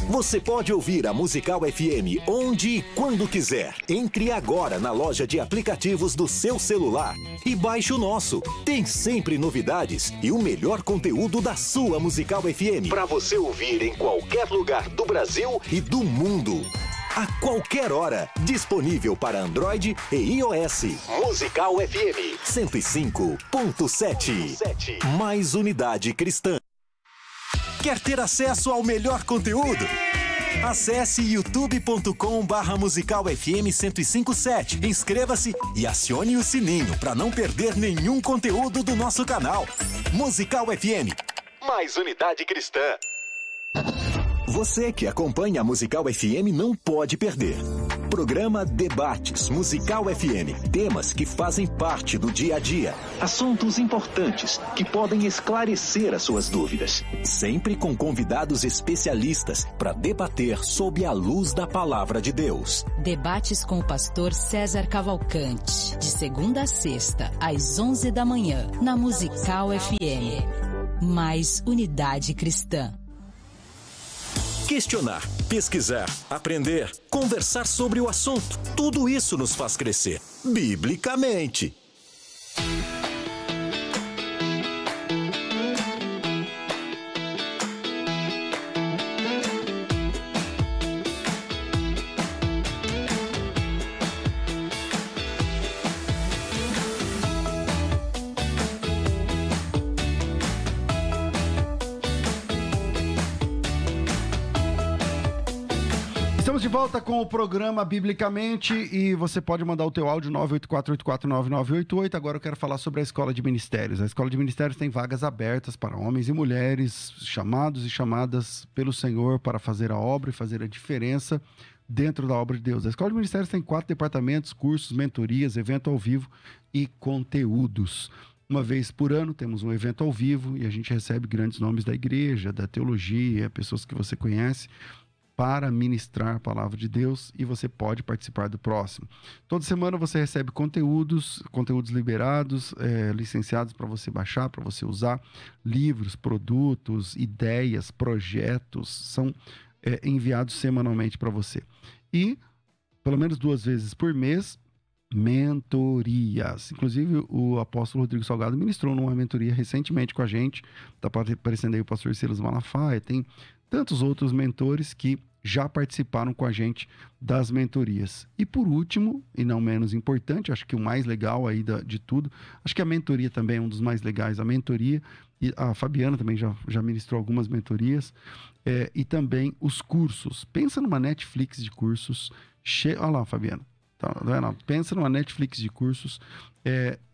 Você pode ouvir a Musical FM onde e quando quiser. Entre agora na loja de aplicativos do seu celular e baixe o nosso. Tem sempre novidades e o melhor conteúdo da sua Musical FM para você ouvir em qualquer lugar do Brasil e do mundo. A qualquer hora, disponível para Android e iOS. Musical FM 105.7. Mais unidade cristã. Quer ter acesso ao melhor conteúdo? Acesse youtube.com/Musical FM 105.7. Inscreva-se e acione o sininho para não perder nenhum conteúdo do nosso canal. Musical FM. Mais unidade cristã. Você que acompanha a Musical FM não pode perder. Programa Debates Musical FM. Temas que fazem parte do dia a dia. Assuntos importantes que podem esclarecer as suas dúvidas. Sempre com convidados especialistas para debater sob a luz da palavra de Deus. Debates com o pastor César Cavalcante. De segunda a sexta, às 11 da manhã, na Musical FM. Mais unidade cristã. Questionar, pesquisar, aprender, conversar sobre o assunto. Tudo isso nos faz crescer, biblicamente. Estamos de volta com o programa Biblicamente e você pode mandar o teu áudio 984849988. Agora eu quero falar sobre a Escola de Ministérios. A Escola de Ministérios tem vagas abertas para homens e mulheres, chamados e chamadas pelo Senhor para fazer a obra e fazer a diferença dentro da obra de Deus. A Escola de Ministérios tem 4 departamentos, cursos, mentorias, evento ao vivo e conteúdos. Uma vez por ano temos um evento ao vivo e a gente recebe grandes nomes da igreja, da teologia, pessoas que você conhece, para ministrar a palavra de Deus e você pode participar do próximo. Toda semana você recebe conteúdos liberados, licenciados para você baixar, para você usar, livros, produtos, ideias, projetos, são enviados semanalmente para você. E, pelo menos 2 vezes por mês, mentorias. Inclusive, o apóstolo Rodrigo Salgado ministrou numa mentoria recentemente com a gente, está aparecendo aí o pastor Silas Malafaia, tem tantos outros mentores que já participaram com a gente das mentorias. E por último, e não menos importante, acho que o mais legal aí de tudo, acho que a mentoria também é um dos mais legais, a mentoria, e a Fabiana também já ministrou algumas mentorias, e também os cursos. Pensa numa Netflix de cursos, olha lá, Fabiana, tá, pensa numa Netflix de cursos,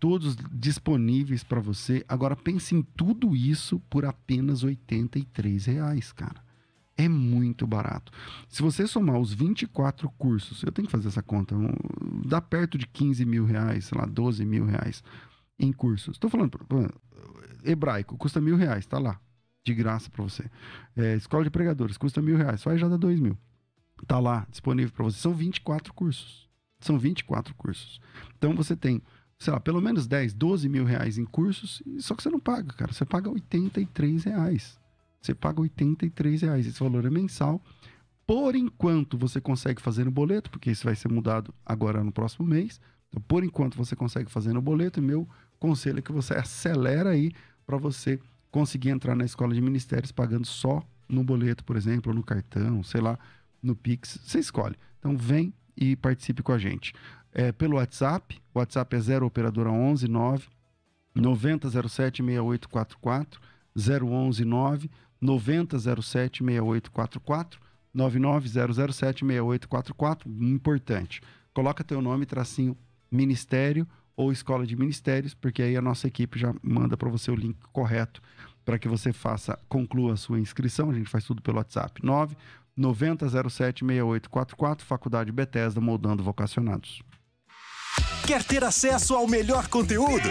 todos disponíveis para você. Agora, pense em tudo isso por apenas R$ 83, cara. É muito barato. Se você somar os 24 cursos, eu tenho que fazer essa conta, dá perto de R$ 15 mil, sei lá, R$ 12 mil em cursos. Estou falando, hebraico, custa R$ 1.000, tá lá, de graça para você. Escola de pregadores, custa R$ 1.000, só aí já dá 2 mil. Tá lá, disponível para você. São 24 cursos. São 24 cursos. Então você tem, sei lá, pelo menos 10, 12 mil reais em cursos, só que você não paga, cara. Você paga R$ 83. Você paga R$ 83. Esse valor é mensal. Por enquanto, você consegue fazer no boleto, porque isso vai ser mudado agora no próximo mês. Então, por enquanto, você consegue fazer no boleto. E meu conselho é que você acelera aí para você conseguir entrar na escola de ministérios pagando só no boleto, por exemplo, ou no cartão, sei lá, no Pix. Você escolhe. Então, vem e participe com a gente. Pelo WhatsApp. O WhatsApp é 0 operadora 11 9 9007 6844 011 9 9007 6844 99007 6844. Importante. Coloca teu nome, tracinho ministério ou escola de ministérios, porque aí a nossa equipe já manda para você o link correto para que você conclua a sua inscrição. A gente faz tudo pelo WhatsApp. 99007 6844, Faculdade Bethesda, moldando vocacionados. Quer ter acesso ao melhor conteúdo?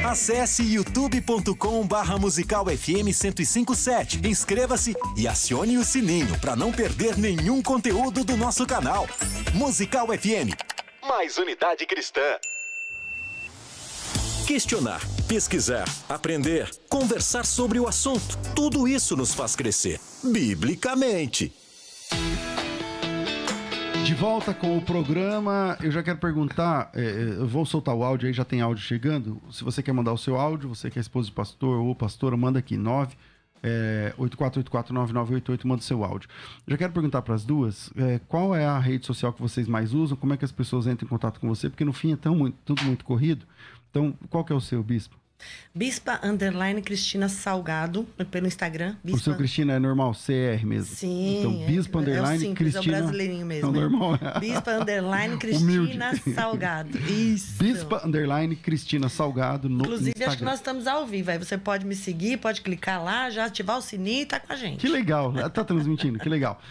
Acesse youtube.com/musicalfm 1057. Inscreva-se e acione o sininho para não perder nenhum conteúdo do nosso canal. Musical FM. Mais unidade cristã. Questionar, pesquisar, aprender, conversar sobre o assunto. Tudo isso nos faz crescer, biblicamente. De volta com o programa, eu já quero perguntar, eu vou soltar o áudio aí, já tem áudio chegando. Se você quer mandar o seu áudio, você que é esposa de pastor ou pastora, manda aqui, 84849988, manda o seu áudio. Eu já quero perguntar para as duas, qual é a rede social que vocês mais usam, como é que as pessoas entram em contato com você, porque no fim é tudo muito corrido. Então, qual que é o seu, Bispo? Bispa Cristina Salgado, pelo Instagram. O seu Cristina é normal, CR mesmo? Sim. Então, Bispa Cristina... É o brasileirinho mesmo. É o normal. Bispa Cristina Salgado. Isso. Bispa Cristina Salgado no Inclusive, Instagram. acho que nós estamos ao vivo. Aí você pode me seguir, pode clicar lá, já ativar o sininho e tá com a gente. Que legal. Tá transmitindo, que legal.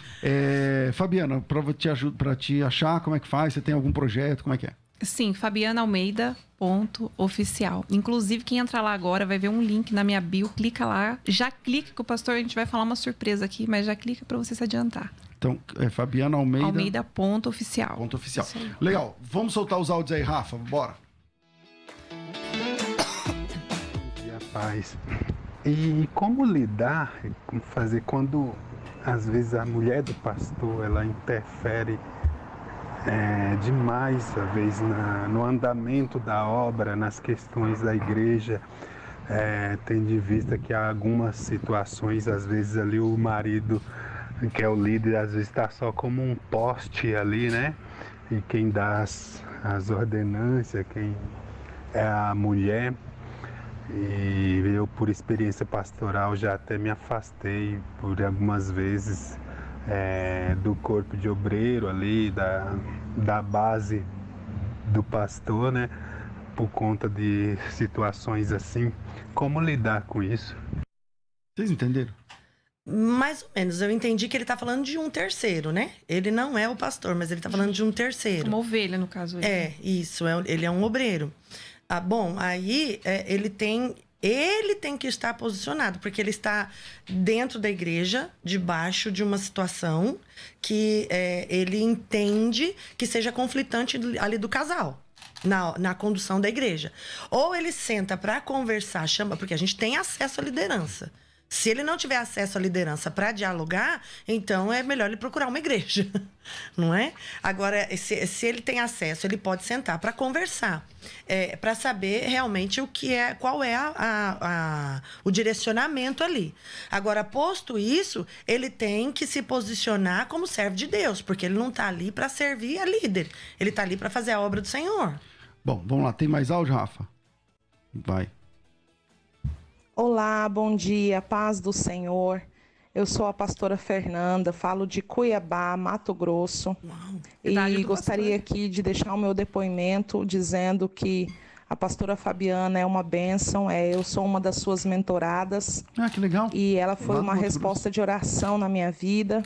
Fabiana, para te achar, como é que faz? Você tem algum projeto? Como é que é? Sim, fabianaalmeida.oficial. Inclusive, quem entrar lá agora vai ver um link na minha bio, clica lá. Já clica que o pastor, a gente vai falar uma surpresa aqui, mas já clica para você se adiantar. Então, Fabiana Almeida. Almeida.oficial. Oficial. Legal. Vamos soltar os áudios aí, Rafa. Bora. Paz. E como lidar, como fazer quando, às vezes, a mulher do pastor, ela interfere demais, às vezes, no andamento da obra, nas questões da igreja, tendo em vista que há algumas situações, às vezes ali o marido, que é o líder, às vezes está só como um poste ali, né? E quem dá as ordenâncias, quem é a mulher. E eu, por experiência pastoral, já até me afastei por algumas vezes do corpo de obreiro ali, da base do pastor, né? Por conta de situações assim. Como lidar com isso? Vocês entenderam? Mais ou menos. Eu entendi que ele tá falando de um terceiro, né? Ele não é o pastor, mas ele tá falando de um terceiro. Uma ovelha, no caso. Isso. Ele é um obreiro. Bom, aí ele tem que estar posicionado, porque ele está dentro da igreja, debaixo de uma situação que ele entende que seja conflitante ali do casal, na condução da igreja. Ou ele senta para conversar, chama, porque a gente tem acesso à liderança. Se ele não tiver acesso à liderança para dialogar, então é melhor ele procurar uma igreja, não é? Agora, se ele tem acesso, ele pode sentar para conversar, para saber realmente qual é o direcionamento ali. Agora, posto isso, ele tem que se posicionar como servo de Deus, porque ele não está ali para servir a líder, ele está ali para fazer a obra do Senhor. Bom, vamos lá. Tem mais áudio, Rafa? Vai. Olá, bom dia, paz do Senhor. Eu sou a pastora Fernanda, falo de Cuiabá, Mato Grosso. Uau, e gostaria aqui de deixar o meu depoimento dizendo que A pastora Fabiana é uma bênção, eu sou uma das suas mentoradas. Ah, que legal. E ela foi uma resposta de oração na minha vida.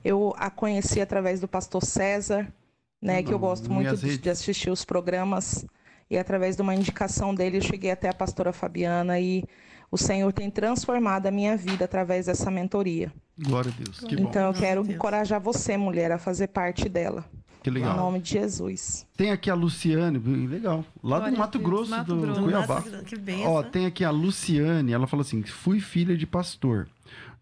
Eu a conheci através do pastor César, né, que eu gosto muito de assistir os programas. E através de uma indicação dele, eu cheguei até a pastora Fabiana e o Senhor tem transformado a minha vida através dessa mentoria. Glória a Deus, que bom. Então eu quero encorajar você, mulher, a fazer parte dela. Que legal. Em nome de Jesus. Tem aqui a Luciane, legal, lá do Mato Grosso, do Cuiabá. Que benção. Ó, tem aqui a Luciane, ela fala assim: fui filha de pastor.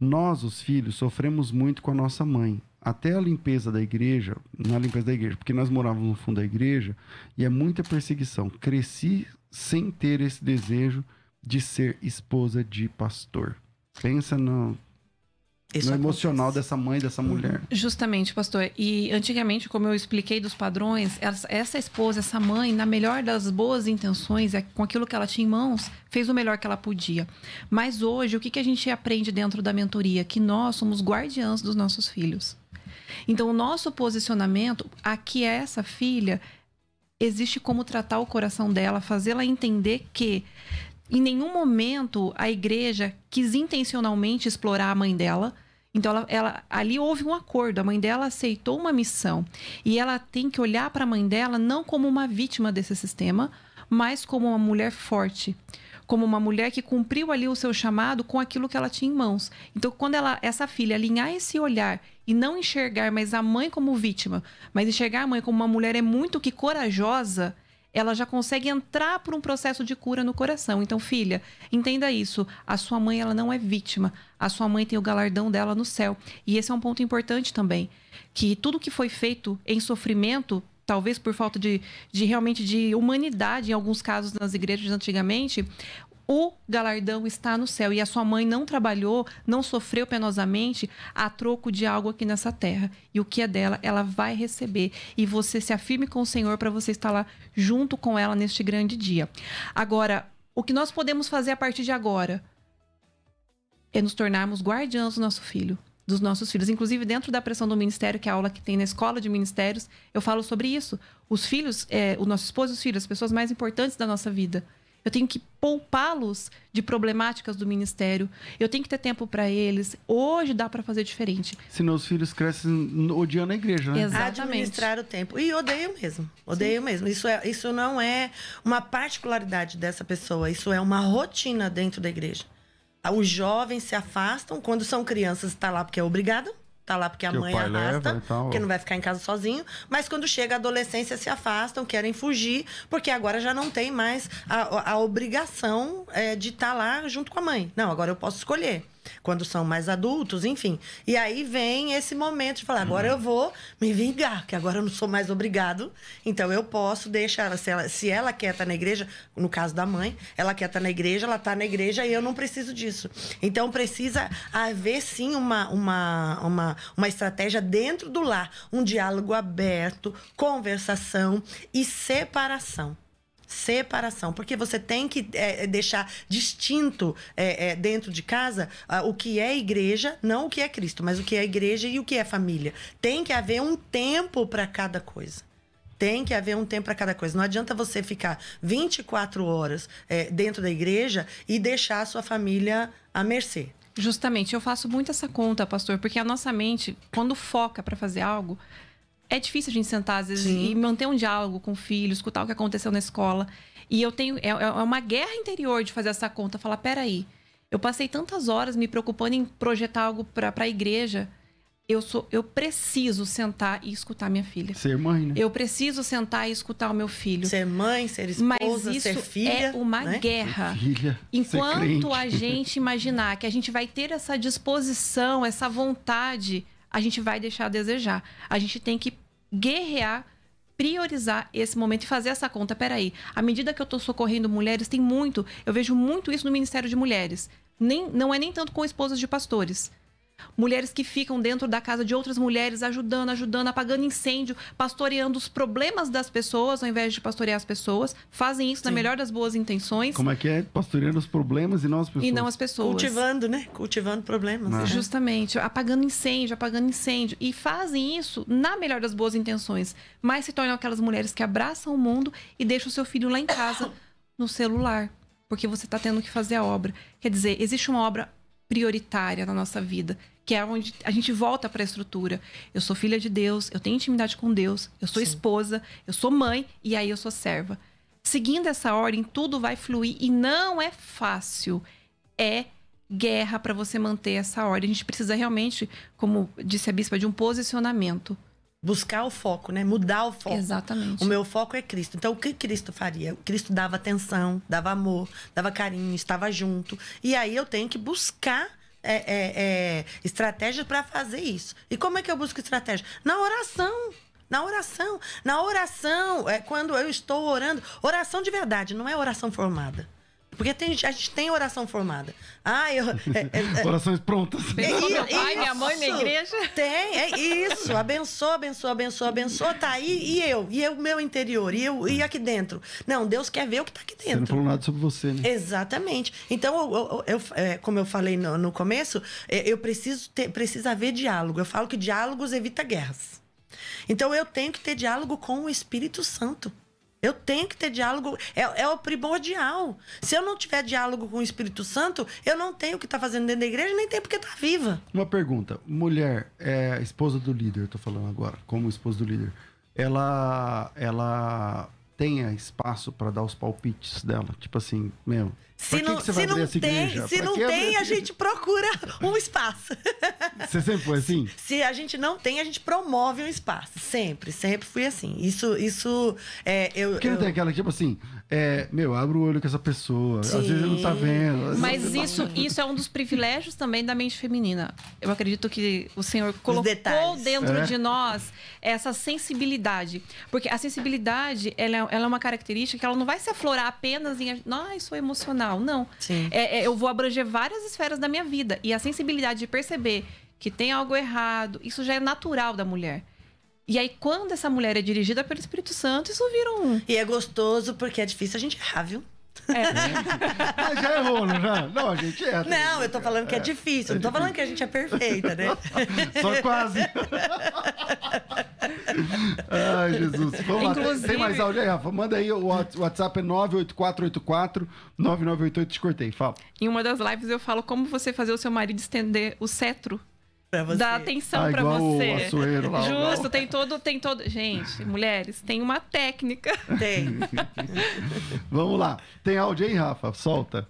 Nós, os filhos, sofremos muito com a nossa mãe. Até a limpeza da igreja, na limpeza da igreja, porque nós morávamos no fundo da igreja e é muita perseguição. Cresci sem ter esse desejo de ser esposa de pastor. Pensa no emocional dessa mãe, dessa mulher. Justamente, pastor. E antigamente, como eu expliquei dos padrões, essa esposa, essa mãe, na melhor das boas intenções, com aquilo que ela tinha em mãos, fez o melhor que ela podia. Mas hoje, o que a gente aprende dentro da mentoria? Que nós somos guardiãs dos nossos filhos. Então, o nosso posicionamento, aqui é essa filha, existe como tratar o coração dela, fazê-la entender que em nenhum momento a igreja quis intencionalmente explorar a mãe dela. Então, ali houve um acordo. A mãe dela aceitou uma missão. E ela tem que olhar para a mãe dela não como uma vítima desse sistema, mas como uma mulher forte. Como uma mulher que cumpriu ali o seu chamado com aquilo que ela tinha em mãos. Então, quando essa filha alinhar esse olhar e não enxergar mais a mãe como vítima, mas enxergar a mãe como uma mulher muito que corajosa, ela já consegue entrar por um processo de cura no coração. Então, filha, entenda isso. A sua mãe, ela não é vítima. A sua mãe tem o galardão dela no céu. E esse é um ponto importante também. Que tudo que foi feito em sofrimento, talvez por falta de realmente de humanidade, em alguns casos nas igrejas antigamente, o galardão está no céu. E a sua mãe não trabalhou, não sofreu penosamente a troco de algo aqui nessa terra. E o que é dela, ela vai receber. E você se afirme com o Senhor para você estar lá junto com ela neste grande dia. Agora, o que nós podemos fazer a partir de agora é nos tornarmos guardiãos do nosso filho, dos nossos filhos. Inclusive, dentro da pressão do ministério, que é a aula que tem na escola de ministérios, eu falo sobre isso. Os filhos, o nosso esposo e os filhos, as pessoas mais importantes da nossa vida. Eu tenho que poupá-los de problemáticas do ministério. Eu tenho que ter tempo para eles. Hoje dá para fazer diferente. Senão os filhos crescem odiando a igreja, né? Exatamente. Administrar o tempo. E odeio mesmo. Odeio mesmo. Isso não é uma particularidade dessa pessoa. Isso é uma rotina dentro da igreja. Os jovens se afastam. Quando são crianças, está lá porque é obrigado. Tá lá porque a mãe arrasta, porque não vai ficar em casa sozinho. Mas quando chega a adolescência, se afastam, querem fugir, porque agora já não tem mais a obrigação de estar lá junto com a mãe. Não, agora eu posso escolher. Quando são mais adultos, enfim. E aí vem esse momento de falar, agora eu vou me vingar, que agora eu não sou mais obrigado. Então eu posso deixar ela, se ela quer estar na igreja, no caso da mãe, ela quer estar na igreja, ela está na igreja e eu não preciso disso. Então precisa haver sim uma estratégia dentro do lar, um diálogo aberto, conversação e separação. Separação, porque você tem que deixar distinto dentro de casa o que é igreja, não o que é Cristo, mas o que é igreja e o que é família. Tem que haver um tempo para cada coisa. Tem que haver um tempo para cada coisa. Não adianta você ficar 24 horas dentro da igreja e deixar a sua família à mercê. Justamente, eu faço muito essa conta, pastor, porque a nossa mente, quando foca para fazer algo, é difícil a gente sentar, às vezes, e manter um diálogo com o filho, escutar o que aconteceu na escola. E eu tenho... É uma guerra interior de fazer essa conta. Falar, peraí, eu passei tantas horas me preocupando em projetar algo para a igreja. Eu preciso sentar e escutar minha filha. Ser mãe, né? Eu preciso sentar e escutar o meu filho. Ser mãe, ser esposa, mas ser isso filha. É uma guerra. Ser filha, Enquanto a gente imaginar que a gente vai ter essa disposição, essa vontade... a gente vai deixar a desejar. A gente tem que guerrear, priorizar esse momento e fazer essa conta. Peraí, à medida que eu estou socorrendo mulheres, eu vejo muito isso no Ministério de Mulheres. Não é nem tanto com esposas de pastores. Mulheres que ficam dentro da casa de outras mulheres, ajudando, apagando incêndio, pastoreando os problemas das pessoas, ao invés de pastorear as pessoas. Fazem isso na melhor das boas intenções. Como é que é? Pastoreando os problemas e não as pessoas. E não as pessoas. Cultivando, né? Cultivando problemas. Justamente. Apagando incêndio. E fazem isso na melhor das boas intenções. Mas se tornam aquelas mulheres que abraçam o mundo e deixam o seu filho lá em casa no celular, porque você está tendo que fazer a obra. Quer dizer, existe uma obra prioritária na nossa vida, que é onde a gente volta para a estrutura. Eu sou filha de Deus, eu tenho intimidade com Deus, eu sou esposa, eu sou mãe e aí eu sou serva. Seguindo essa ordem, tudo vai fluir e não é fácil. É guerra para você manter essa ordem. A gente precisa realmente, como disse a bispa, de um posicionamento. Buscar o foco, né? Mudar o foco. Exatamente. O meu foco é Cristo. Então, o que Cristo faria? Cristo dava atenção, dava amor, dava carinho, estava junto. E aí eu tenho que buscar estratégias para fazer isso. E como é que eu busco estratégia? Na oração. Na oração. Na oração, quando eu estou orando. Oração de verdade, não é oração formada. Porque a gente tem oração formada. Orações prontas. Meu pai, minha mãe, minha igreja. Tem, é isso. Abençoa, abençoa, abençoa, abençoa. Tá aí, e o meu interior, e aqui dentro. Não, Deus quer ver o que tá aqui dentro. Você não falou nada sobre você, né? Exatamente. Então, como eu falei no começo, eu preciso haver diálogo. Eu falo que diálogos evita guerras. Então, eu tenho que ter diálogo com o Espírito Santo. Eu tenho que ter diálogo, é o primordial. Se eu não tiver diálogo com o Espírito Santo, eu não tenho o que tá fazendo dentro da igreja, nem tenho porque tá viva. Uma pergunta. Mulher, esposa do líder, tô falando agora, como esposa do líder, ela tenha espaço para dar os palpites dela? Tipo assim, meu... Se não tem, a gente procura um espaço. Você sempre foi assim? Se a gente não tem, a gente promove um espaço. Sempre fui assim. Isso Porque não tem aquela, tipo assim, abre o olho com essa pessoa. Sim. Às vezes não tá vendo. Mas isso é um dos privilégios também da mente feminina. Eu acredito que o Senhor colocou dentro de nós essa sensibilidade. Porque a sensibilidade, ela é uma característica que ela não vai se aflorar apenas em... sou emocional. Não. Eu vou abranger várias esferas da minha vida. E a sensibilidade de perceber que tem algo errado, isso já é natural da mulher. E aí, quando essa mulher é dirigida pelo Espírito Santo, isso vira um... E é gostoso porque é difícil a gente errar, viu? Mas já errou, não já? Não, a gente erra. Não, eu tô falando que é difícil. Não tô falando que a gente é perfeita, né? Só quase. Ai, Jesus. Vamos lá. Tem mais áudio aí, Rafa? Manda aí. O WhatsApp é 98484-9988. Te cortei, fala. Em uma das lives eu falo como você fazer o seu marido estender o cetro da atenção pra você. O açoeiro lá. Justo, tem todo. Gente, mulheres, tem uma técnica. Tem. Vamos lá. Tem áudio aí, Rafa? Solta.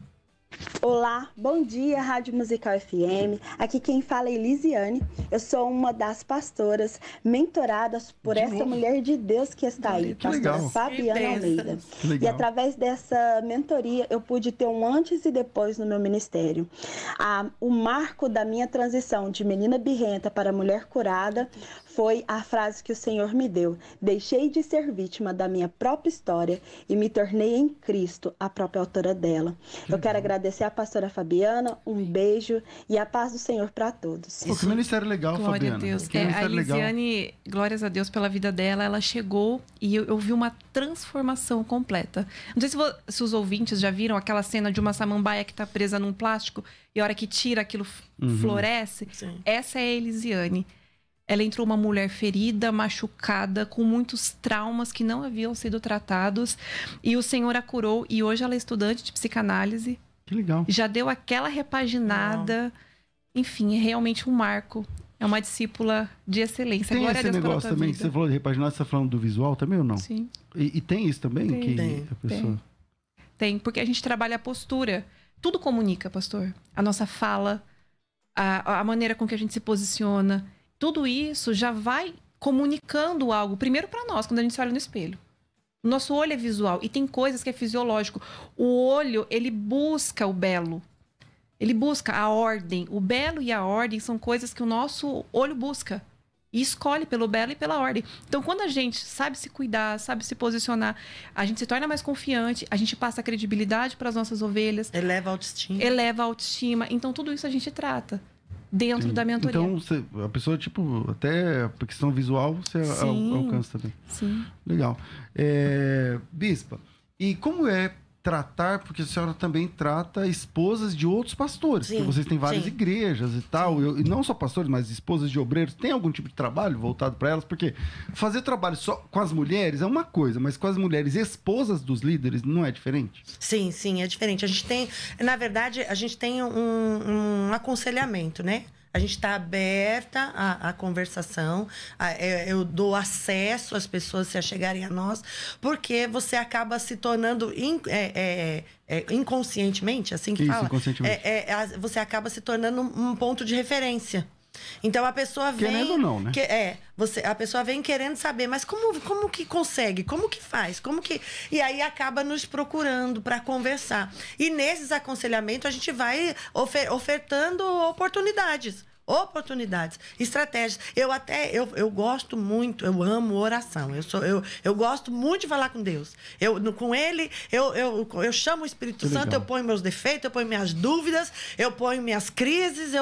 Olá, bom dia, Rádio Musical FM. Aqui quem fala é Elisiane. Eu sou uma das pastoras mentoradas por essa mulher de Deus que está aí, pastora Fabiana Almeida. E através dessa mentoria eu pude ter um antes e depois no meu ministério. O marco da minha transição de menina birrenta para mulher curada foi a frase que o Senhor me deu: deixei de ser vítima da minha própria história e me tornei em Cristo a própria autora dela. Eu quero agradecer a pastora Fabiana, um beijo e a paz do Senhor para todos. Pô, que ministério legal, Glória Fabiana. A Deus. A Elisiane, glórias a Deus pela vida dela, ela chegou e eu vi uma transformação completa. Não sei se os ouvintes já viram aquela cena de uma samambaia que está presa num plástico e a hora que tira aquilo floresce. Sim. Essa é a Elisiane. Ela entrou uma mulher ferida, machucada, com muitos traumas que não haviam sido tratados. E o Senhor a curou. E hoje ela é estudante de psicanálise. Que legal. Já deu aquela repaginada. Enfim, é realmente um marco. É uma discípula de excelência. Tem Glória esse a Deus negócio também, que você falou de repaginar, você está falando do visual também ou não? Sim. E tem isso também? Tem. A pessoa... Tem, porque a gente trabalha a postura. Tudo comunica, pastor. A nossa fala, a maneira com que a gente se posiciona. Tudo isso já vai comunicando algo, primeiro para nós, quando a gente se olha no espelho. O nosso olho é visual e tem coisas que é fisiológico. O olho, ele busca o belo. Ele busca a ordem. O belo e a ordem são coisas que o nosso olho busca. E escolhe pelo belo e pela ordem. Então, quando a gente sabe se cuidar, sabe se posicionar, a gente se torna mais confiante, a gente passa credibilidade para as nossas ovelhas. Eleva a autoestima. Eleva a autoestima. Então, tudo isso a gente trata dentro da mentoria. Então, a pessoa, tipo, até a questão visual, você alcança também. Sim. Legal. Bispa, e como é tratar, porque a senhora também trata esposas de outros pastores, Sim, porque vocês têm várias sim. igrejas e tal, e não só pastores, mas esposas de obreiros. Tem algum tipo de trabalho voltado para elas? Porque fazer trabalho só com as mulheres é uma coisa, mas com as mulheres esposas dos líderes não é diferente? Sim, sim, é diferente. A gente tem, na verdade, a gente tem um aconselhamento, né? A gente está aberta à conversação, eu dou acesso às pessoas se chegarem a nós, porque você acaba se tornando inconscientemente, assim que Isso, fala? inconscientemente. Você acaba se tornando um ponto de referência. Então a pessoa vem... Querendo ou não, né? A pessoa vem querendo saber, mas como que consegue? Como que faz? E aí acaba nos procurando para conversar. E nesses aconselhamentos a gente vai ofertando oportunidades, estratégias. Eu gosto muito, eu amo oração. Eu gosto muito de falar com Deus. Com Ele, eu chamo o Espírito Santo, eu ponho meus defeitos, eu ponho minhas dúvidas, eu ponho minhas crises,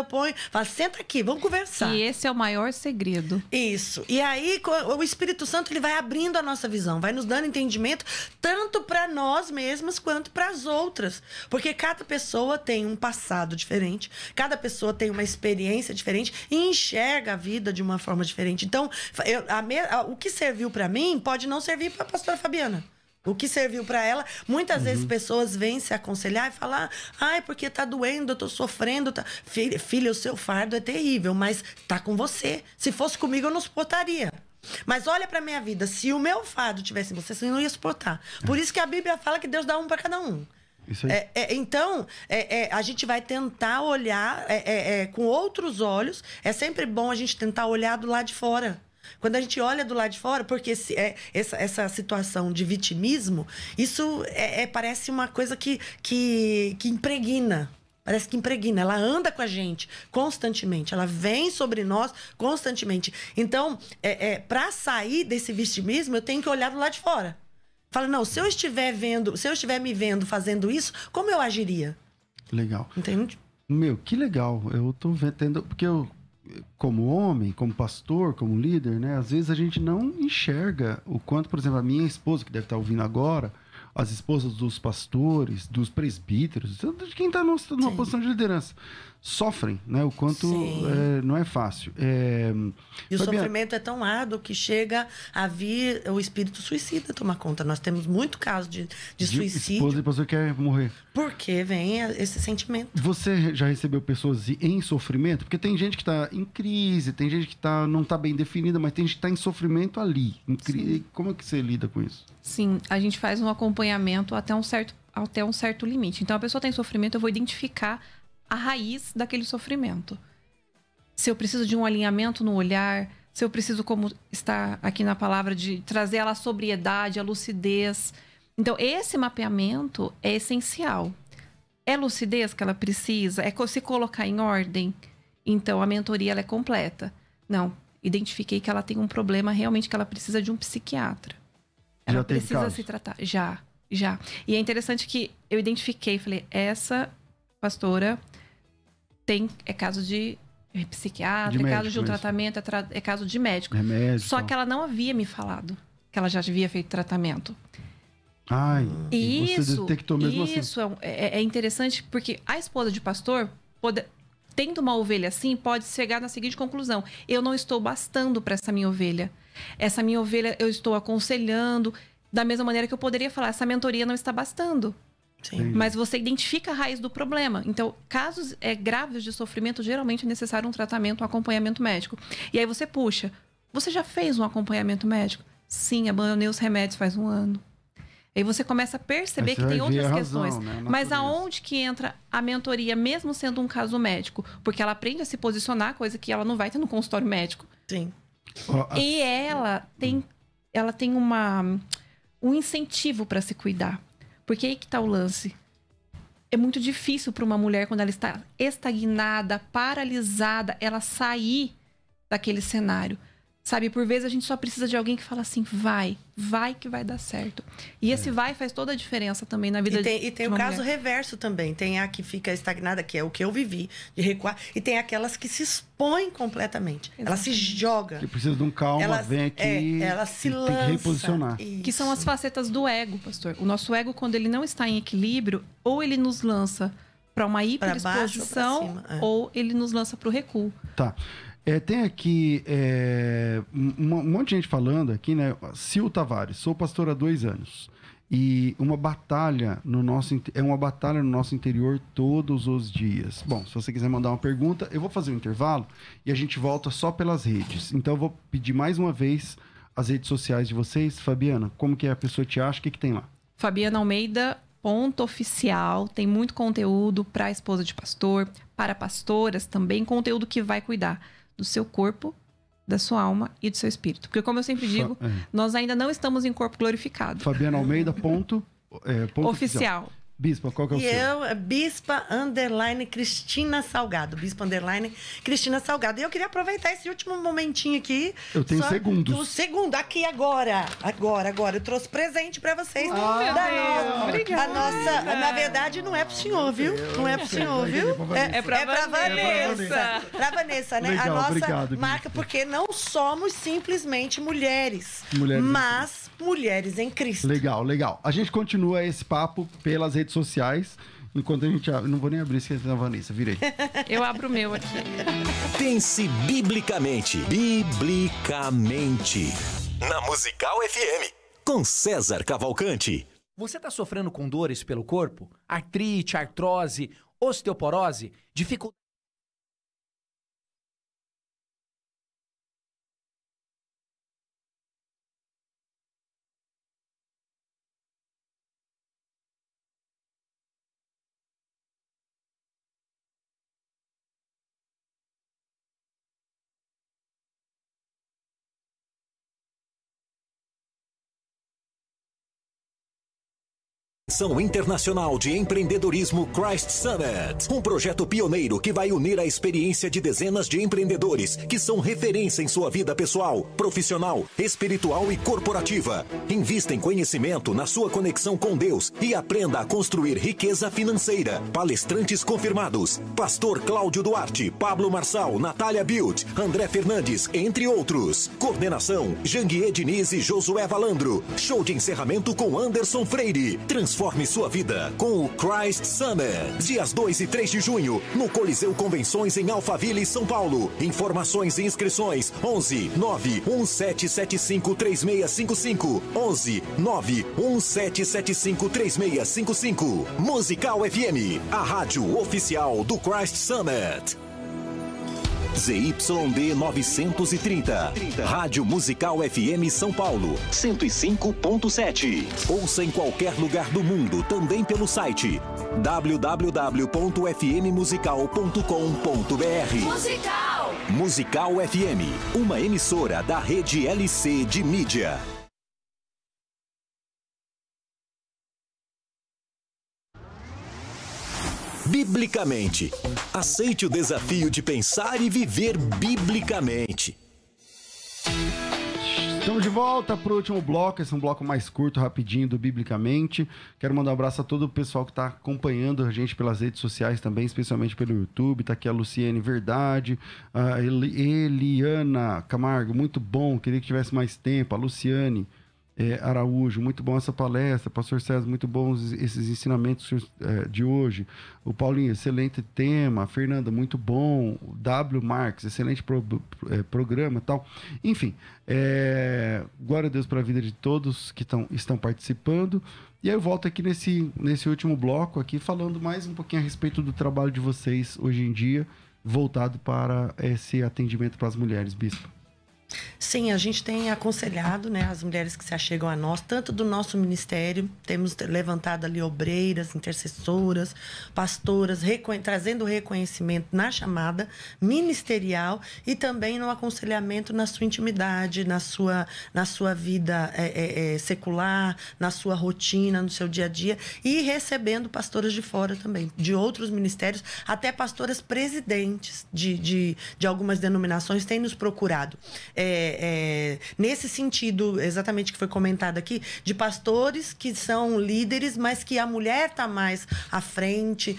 falo, senta aqui, vamos conversar. E esse é o maior segredo. Isso. E aí, o Espírito Santo, ele vai abrindo a nossa visão, vai nos dando entendimento, tanto para nós mesmos, quanto para as outras. Porque cada pessoa tem um passado diferente, cada pessoa tem uma experiência diferente e enxerga a vida de uma forma diferente. Então, o que serviu para mim pode não servir para a pastora Fabiana. O que serviu para ela, muitas vezes pessoas vêm se aconselhar e falar: ai, porque tá doendo, eu tô sofrendo. Filha, o seu fardo é terrível, mas tá com você. Se fosse comigo, eu não suportaria. Mas olha pra minha vida, se o meu fardo tivesse em você, você não ia suportar. Por isso que a Bíblia fala que Deus dá um para cada um. Isso aí. Então, a gente vai tentar olhar com outros olhos. É sempre bom a gente tentar olhar do lado de fora. Quando a gente olha do lado de fora, porque essa situação de vitimismo, isso parece uma coisa que impregna. Parece que impregna. Ela anda com a gente constantemente. Ela vem sobre nós constantemente. Então, para sair desse vitimismo, eu tenho que olhar do lado de fora. Fala, não, se eu estiver me vendo fazendo isso, como eu agiria? Legal. Entende? Meu, que legal. Eu tô vendo, porque eu, como homem, como pastor, como líder, né? Às vezes a gente não enxerga o quanto, por exemplo, a minha esposa, que deve estar ouvindo agora, as esposas dos pastores, dos presbíteros, de quem está numa posição de liderança, sofrem, né? O quanto não é fácil. E o sofrimento é tão árduo que chega a vir o espírito suicida tomar conta. Nós temos muito caso de suicídio. Esposa e pastor quer morrer. Porque vem esse sentimento. Você já recebeu pessoas em sofrimento? Porque tem gente que está em crise, tem gente que não está bem definida, mas tem gente que está em sofrimento ali. Como é que você lida com isso? Sim, a gente faz um acompanhamento até um certo limite. Então, a pessoa está em sofrimento, eu vou identificar a raiz daquele sofrimento. Se eu preciso de um alinhamento no olhar, se eu preciso, como está aqui na palavra, de trazer ela a sobriedade, a lucidez. Então, esse mapeamento é essencial. É lucidez que ela precisa? É se colocar em ordem? Então, a mentoria ela é completa. Não, identifiquei que ela tem um problema realmente que ela precisa de um psiquiatra. Ela precisa se tratar. Já. E é interessante que eu identifiquei, falei, essa pastora é caso de psiquiatra, é caso de um tratamento, é caso de médico. Remédio, só que ela não havia me falado que ela já havia feito tratamento. Ai, e você detectou mesmo assim. Isso é interessante porque a esposa de pastor, tendo uma ovelha assim, pode chegar na seguinte conclusão: eu não estou bastando para essa minha ovelha. Essa minha ovelha eu estou aconselhando da mesma maneira que eu poderia falar, essa mentoria não está bastando. Sim. Mas você identifica a raiz do problema. Então, casos graves de sofrimento, geralmente é necessário um tratamento, um acompanhamento médico. E aí você puxa. Você já fez um acompanhamento médico? Sim, abandonei os remédios faz 1 ano. Aí você começa a perceber que tem outras questões. Né? Mas aonde que entra a mentoria, mesmo sendo um caso médico? Porque ela aprende a se posicionar, coisa que ela não vai ter no consultório médico. Sim. E ela tem um incentivo para se cuidar. Porque aí que tá o lance. É muito difícil para uma mulher, quando ela está estagnada, paralisada, ela sair daquele cenário. Sabe, por vezes a gente só precisa de alguém que fala assim, vai que vai dar certo. E esse vai faz toda a diferença também na vida E tem o caso reverso também. Tem a que fica estagnada, que é o que eu vivi, de recuar. E tem aquelas que se expõem completamente. Exatamente. Ela se joga. Que precisa de um calma, vem aqui. Ela se lança. Tem que reposicionar. Isso. Que são as facetas do ego, pastor. O nosso ego, quando ele não está em equilíbrio, ou ele nos lança para uma hiperexposição, ou ele nos lança para o recuo. Tá. Tem aqui um monte de gente falando aqui, né? Sil Tavares, sou pastor há 2 anos. E uma batalha no nosso interior todos os dias. Bom, se você quiser mandar uma pergunta, eu vou fazer um intervalo e a gente volta só pelas redes. Então eu vou pedir mais uma vez as redes sociais de vocês. Fabiana, como que a pessoa te acha? O que tem lá? Fabiana Almeida .oficial, tem muito conteúdo para a esposa de pastor, para pastoras também, conteúdo que vai cuidar do seu corpo, da sua alma e do seu espírito. Porque, como eu sempre digo, nós ainda não estamos em corpo glorificado. Fabiana Almeida, oficial. Bispa, qual que é o seu? E eu, Bispa Cristina Salgado. Bispa Cristina Salgado. E eu queria aproveitar esse último momentinho aqui. Eu tenho segundos. O segundo, aqui agora. Agora. Eu trouxe presente pra vocês. Obrigada. Na verdade, não é pro senhor, viu? Não é pro senhor, viu? É pra Vanessa. Pra Vanessa, né? Legal, a nossa obrigado, marca, porque não somos simplesmente mulheres. Mas mulheres em Cristo. Legal. A gente continua esse papo pelas redes sociais, enquanto a gente... Não vou nem abrir esse da Vanessa, virei. Eu abro o meu aqui. Pense biblicamente. Na Musical FM, com César Cavalcante. Você está sofrendo com dores pelo corpo? Artrite, artrose, osteoporose, dificuldade... Convenção Internacional de Empreendedorismo Christ Summit, um projeto pioneiro que vai unir a experiência de dezenas de empreendedores que são referência em sua vida pessoal, profissional, espiritual e corporativa. Invista em conhecimento na sua conexão com Deus e aprenda a construir riqueza financeira. Palestrantes confirmados: Pastor Cláudio Duarte, Pablo Marçal, Natália Bild, André Fernandes, entre outros. Coordenação: Janguier Diniz e Josué Valandro. Show de encerramento com Anderson Freire. Transforme sua vida com o Christ Summit. Dias 2 e 3 de junho, no Coliseu Convenções em Alphaville, São Paulo. Informações e inscrições: 11 91775 3655. 11 91775 3655. Musical FM, a rádio oficial do Christ Summit. ZYD 930. Rádio Musical FM São Paulo, 105.7. Ouça em qualquer lugar do mundo, também pelo site www.fmmusical.com.br. Musical FM, uma emissora da rede LC de mídia. Biblicamente. Aceite o desafio de pensar e viver biblicamente. Estamos de volta para o último bloco. Esse é um bloco mais curto, rapidinho, do Biblicamente. Quero mandar um abraço a todo o pessoal que está acompanhando a gente pelas redes sociais também, especialmente pelo YouTube. Está aqui a Luciene Verdade, a Eliana Camargo, muito bom, queria que tivesse mais tempo. A Luciane Araújo, muito bom essa palestra. Pastor César, muito bons esses ensinamentos de hoje. O Paulinho, excelente tema. A Fernanda, muito bom. O W. Marques, excelente programa e tal. Enfim, glória a Deus para a vida de todos que estão participando. E aí eu volto aqui nesse último bloco aqui, falando mais um pouquinho a respeito do trabalho de vocês hoje em dia, voltado para esse atendimento para as mulheres, Bispo. Sim, a gente tem aconselhado, né, as mulheres que se achegam a nós, tanto do nosso ministério, temos levantado ali obreiras, intercessoras, pastoras, trazendo reconhecimento na chamada ministerial e também no aconselhamento na sua intimidade, na sua vida secular, na sua rotina, no seu dia a dia, e recebendo pastoras de fora também, de outros ministérios, até pastoras presidentes de algumas denominações têm nos procurado. nesse sentido, exatamente que foi comentado aqui, de pastores que são líderes, mas que a mulher está mais à frente,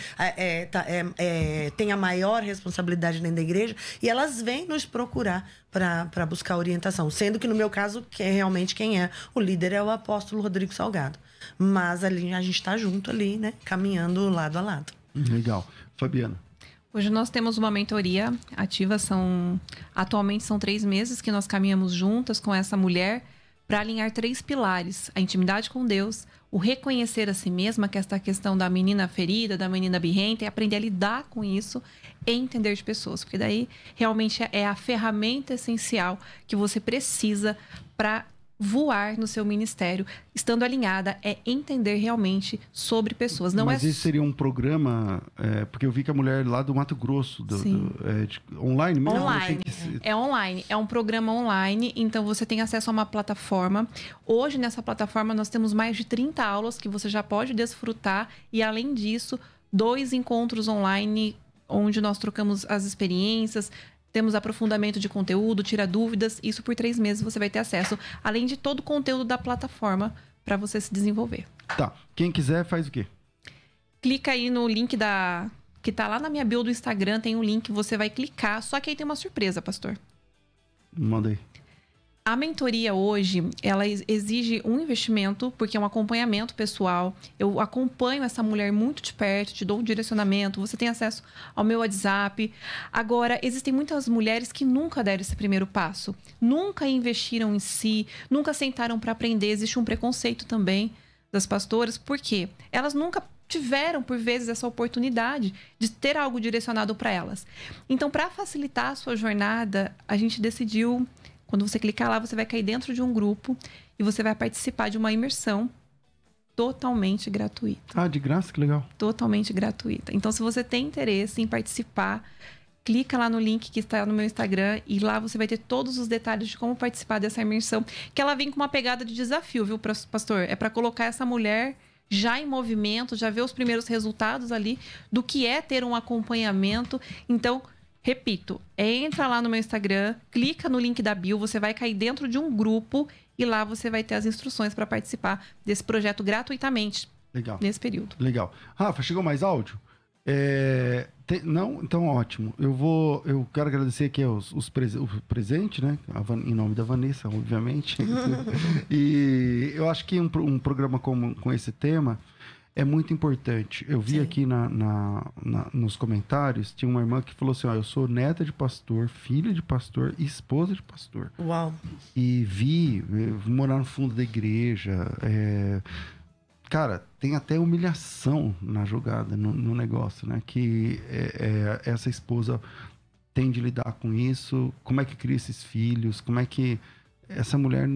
tem a maior responsabilidade dentro da igreja, e elas vêm nos procurar para buscar orientação. Sendo que, no meu caso, realmente quem é o líder é o apóstolo Rodrigo Salgado. Mas ali a gente está junto ali, né? Caminhando lado a lado. Legal. Fabiana. Hoje nós temos uma mentoria ativa, atualmente são 3 meses que nós caminhamos juntas com essa mulher para alinhar 3 pilares: a intimidade com Deus, o reconhecer a si mesma, que é esta questão da menina ferida, da menina birrenta, e aprender a lidar com isso e entender de pessoas. Porque daí realmente é a ferramenta essencial que você precisa para voar no seu ministério, estando alinhada, é entender realmente sobre pessoas. Mas esse seria um programa, porque eu vi que a mulher lá do Mato Grosso, online mesmo? Online, é online. É um programa online, então você tem acesso a uma plataforma. Hoje, nessa plataforma, nós temos mais de 30 aulas que você já pode desfrutar, e além disso, 2 encontros online, onde nós trocamos as experiências, temos aprofundamento de conteúdo, tira dúvidas. Isso por 3 meses você vai ter acesso, além de todo o conteúdo da plataforma para você se desenvolver. Tá. Quem quiser faz o quê? Clica aí no link que tá lá na minha bio do Instagram, tem um link, você vai clicar. Só que aí tem uma surpresa, pastor. Manda aí. A mentoria hoje, ela exige um investimento, porque é um acompanhamento pessoal. Eu acompanho essa mulher muito de perto, te dou um direcionamento, você tem acesso ao meu WhatsApp. Agora, existem muitas mulheres que nunca deram esse primeiro passo, nunca investiram em si, nunca sentaram para aprender. Existe um preconceito também das pastoras, porque elas nunca tiveram, por vezes, essa oportunidade de ter algo direcionado para elas. Então, para facilitar a sua jornada, a gente decidiu... Quando você clicar lá, você vai cair dentro de um grupo e você vai participar de uma imersão totalmente gratuita. Ah, de graça? Que legal. Totalmente gratuita. Então, se você tem interesse em participar, clica lá no link que está no meu Instagram e lá você vai ter todos os detalhes de como participar dessa imersão, que ela vem com uma pegada de desafio, viu, pastor? É para colocar essa mulher já em movimento, já ver os primeiros resultados ali do que é ter um acompanhamento. Então... Repito, entra lá no meu Instagram, clica no link da bio, você vai cair dentro de um grupo e lá você vai ter as instruções para participar desse projeto gratuitamente. Legal. Nesse período. Legal. Rafa, chegou mais áudio? Não? Então, ótimo. Eu quero agradecer aqui o presente, né? Em nome da Vanessa, obviamente. E eu acho que um programa com esse tema... é muito importante. Eu vi aqui nos comentários, tinha uma irmã que falou assim, eu sou neta de pastor, filha de pastor e esposa de pastor. Uau! E vou morar no fundo da igreja. Cara, tem até humilhação na jogada, no negócio, né? Que essa esposa tem de lidar com isso. Como é que cria esses filhos? Como é que... Essa mulher,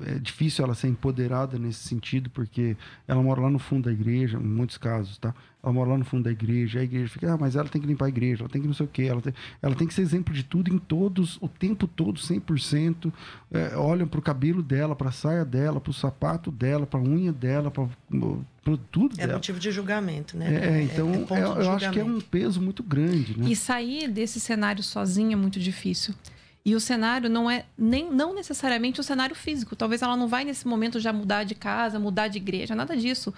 é difícil ela ser empoderada nesse sentido, porque ela mora lá no fundo da igreja, em muitos casos, tá? Ela mora lá no fundo da igreja, a igreja fica, mas ela tem que limpar a igreja, ela tem que não sei o quê, ela tem que ser exemplo de tudo em todos, o tempo todo, 100%. Olham pro cabelo dela, pra saia dela, pro sapato dela, pra unha dela, pra tudo dela. É motivo de julgamento, né? Então, eu acho que é um peso muito grande, né? E sair desse cenário sozinha é muito difícil. E o cenário não é não necessariamente o cenário físico. Talvez ela não vai nesse momento já mudar de casa, mudar de igreja, nada disso.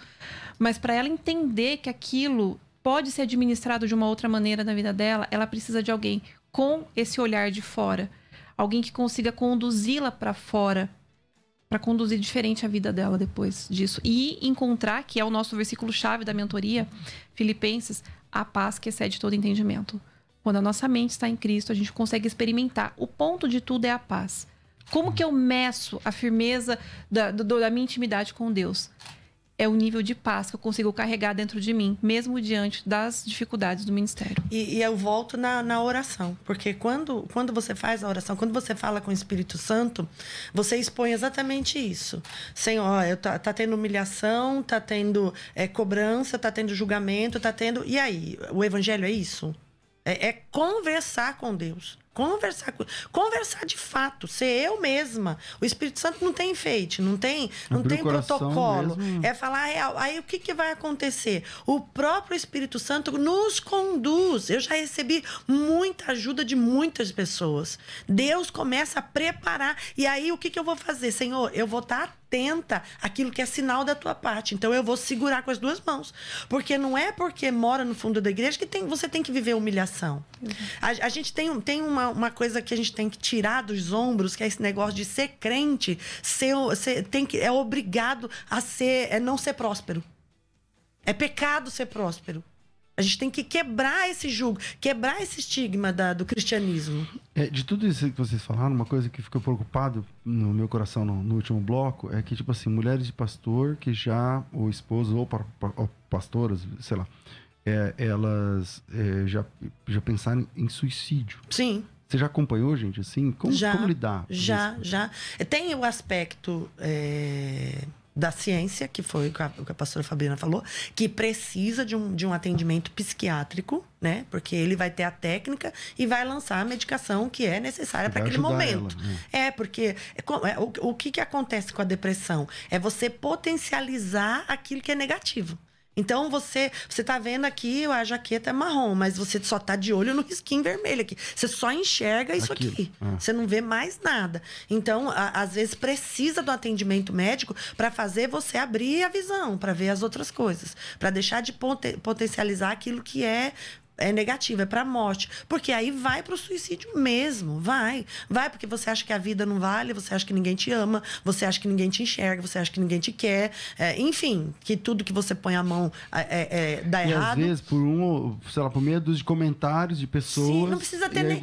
Mas para ela entender que aquilo pode ser administrado de uma outra maneira na vida dela, ela precisa de alguém com esse olhar de fora. Alguém que consiga conduzi-la para fora, para conduzir diferente a vida dela depois disso. E encontrar, que é o nosso versículo-chave da mentoria, Filipenses, a paz que excede todo entendimento. Quando a nossa mente está em Cristo, a gente consegue experimentar. O ponto de tudo é a paz. Como que eu meço a firmeza da minha intimidade com Deus? É o nível de paz que eu consigo carregar dentro de mim, mesmo diante das dificuldades do ministério. E eu volto na oração. Porque quando você faz a oração, quando você fala com o Espírito Santo, você expõe exatamente isso. Senhor, tá tendo humilhação, tá tendo cobrança, tá tendo julgamento, tá tendo... E aí? O evangelho é isso? É conversar com Deus. Conversar de fato, ser eu mesma. O Espírito Santo não tem enfeite, não tem protocolo. Mesmo. É falar a real. Aí o que vai acontecer? O próprio Espírito Santo nos conduz. Eu já recebi muita ajuda de muitas pessoas. Deus começa a preparar. E aí o que eu vou fazer? Senhor, eu vou estar atenta àquilo que é sinal da tua parte. Então eu vou segurar com as duas mãos. Porque não é porque mora no fundo da igreja que você tem que viver humilhação. A gente tem uma coisa que a gente tem que tirar dos ombros, que é esse negócio de ser crente, é obrigado a não ser próspero. É pecado ser próspero. A gente tem que quebrar esse jugo, quebrar esse estigma do cristianismo. De tudo isso que vocês falaram, uma coisa que ficou preocupado no meu coração no último bloco é que, tipo assim, mulheres de pastor que já, ou esposos, ou pastoras, sei lá, elas já pensaram em suicídio. Sim. Você já acompanhou, gente, assim? Como lidar? Já. Tem o aspecto da ciência, que foi o que a pastora Fabiana falou, que precisa de um atendimento psiquiátrico, né? Porque ele vai ter a técnica e vai lançar a medicação que é necessária para aquele momento. Ela, né? Porque o que acontece com a depressão? É você potencializar aquilo que é negativo. Então, você tá vendo aqui a jaqueta é marrom, mas você só tá de olho no risquinho vermelho aqui. Você só enxerga isso aqui. Você não vê mais nada. Então, às vezes, precisa do atendimento médico para fazer você abrir a visão, para ver as outras coisas. Para deixar de potencializar aquilo que é negativo, é pra morte. Porque aí vai pro suicídio mesmo, vai porque você acha que a vida não vale, você acha que ninguém te ama, você acha que ninguém te enxerga, você acha que ninguém te quer, enfim, que tudo que você põe a mão dá errado. E às vezes, por meia dúzia de comentários de pessoas. Sim, não precisa ter nem.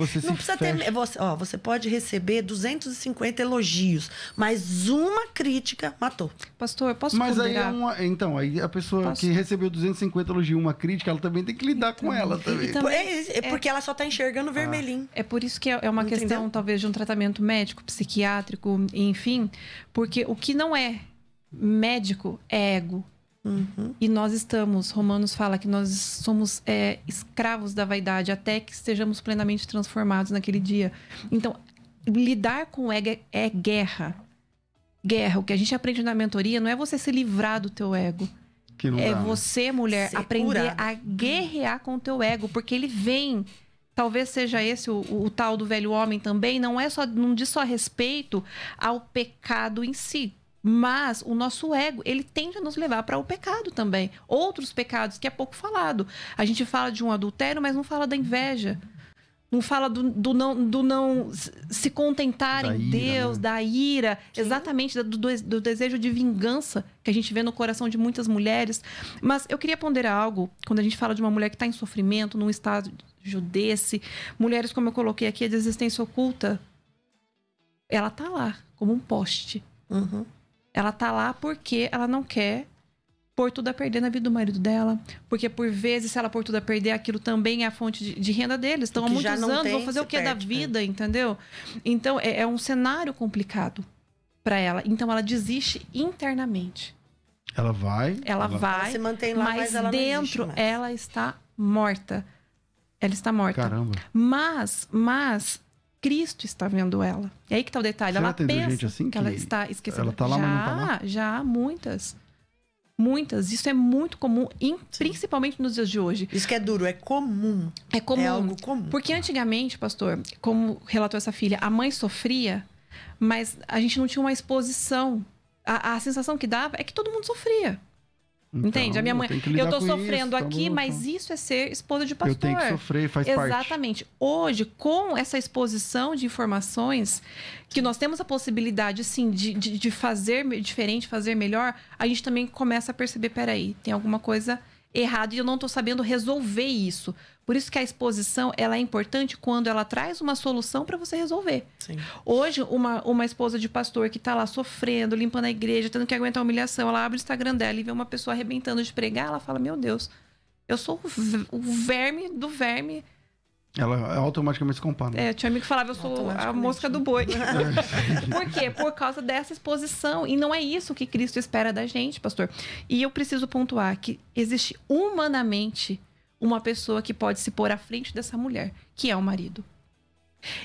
Você pode receber 250 elogios, mas uma crítica matou. Pastor, eu posso Mas ponderar? aí a pessoa que recebeu 250 elogios, uma crítica, ela também tem que lidar com ela. Porque ela só tá enxergando o vermelhinho. É por isso que é uma questão, talvez, de um tratamento médico, psiquiátrico, enfim. Porque o que não é médico é ego. E Romanos fala que nós somos escravos da vaidade até que estejamos plenamente transformados naquele dia. Então, lidar com o ego é guerra. Guerra. O que a gente aprende na mentoria não é você se livrar do teu ego. Você, mulher, aprender a guerrear com o teu ego, porque ele vem. Talvez seja esse o tal do velho homem também. Não diz só respeito ao pecado em si, mas o nosso ego, ele tende a nos levar para o pecado também. Outros pecados que é pouco falado. A gente fala de um adultério, mas não fala da inveja. Não fala do não se contentar em Deus, né? Da ira, exatamente, do desejo de vingança que a gente vê no coração de muitas mulheres. Mas eu queria ponderar algo, quando a gente fala de uma mulher que está em sofrimento, num estágio desse, mulheres, como eu coloquei aqui, a desistência oculta, ela tá lá, como um poste. Ela tá lá porque ela não quer pôr tudo a perder na vida do marido dela. Porque, por vezes, se ela pôr tudo a perder, aquilo também é a fonte de renda deles. Estão há muitos anos, vão fazer o que da vida, entendeu? Então, é um cenário complicado para ela. Então, ela desiste internamente. Ela vai, se mantém lá, mas ela dentro, ela está morta. Ela está morta. Caramba. Mas Cristo está vendo ela. É aí que tá o detalhe. Ela pensa gente assim que ela está esquecendo. Ela tá lá, mas não tá lá? Já, muitas. Isso é muito comum, principalmente nos dias de hoje. Isso que é duro, é comum. É comum. É algo comum. Porque antigamente, pastor, como relatou essa filha, a mãe sofria, mas a gente não tinha uma exposição. A sensação que dava é que todo mundo sofria. Então, entende? A minha mãe, eu tô sofrendo isso, aqui, mas isso é ser esposa de pastor. Eu tenho que sofrer, faz parte. Exatamente. Hoje, com essa exposição de informações, que nós temos a possibilidade, sim, de fazer diferente, fazer melhor, a gente também começa a perceber, peraí, tem alguma coisa errada e eu não tô sabendo resolver isso. Por isso que a exposição, ela é importante quando ela traz uma solução para você resolver. Sim. Hoje, uma esposa de pastor que tá lá sofrendo, limpando a igreja, tendo que aguentar a humilhação, ela abre o Instagram dela e vê uma pessoa arrebentando de pregar, ela fala, meu Deus, eu sou o verme do verme. Ela automaticamente se compara. Tinha amigo que falava, eu sou a mosca do boi. Por quê? Por causa dessa exposição. E não é isso que Cristo espera da gente, pastor. E eu preciso pontuar que existe humanamente uma pessoa que pode se pôr à frente dessa mulher, que é o marido.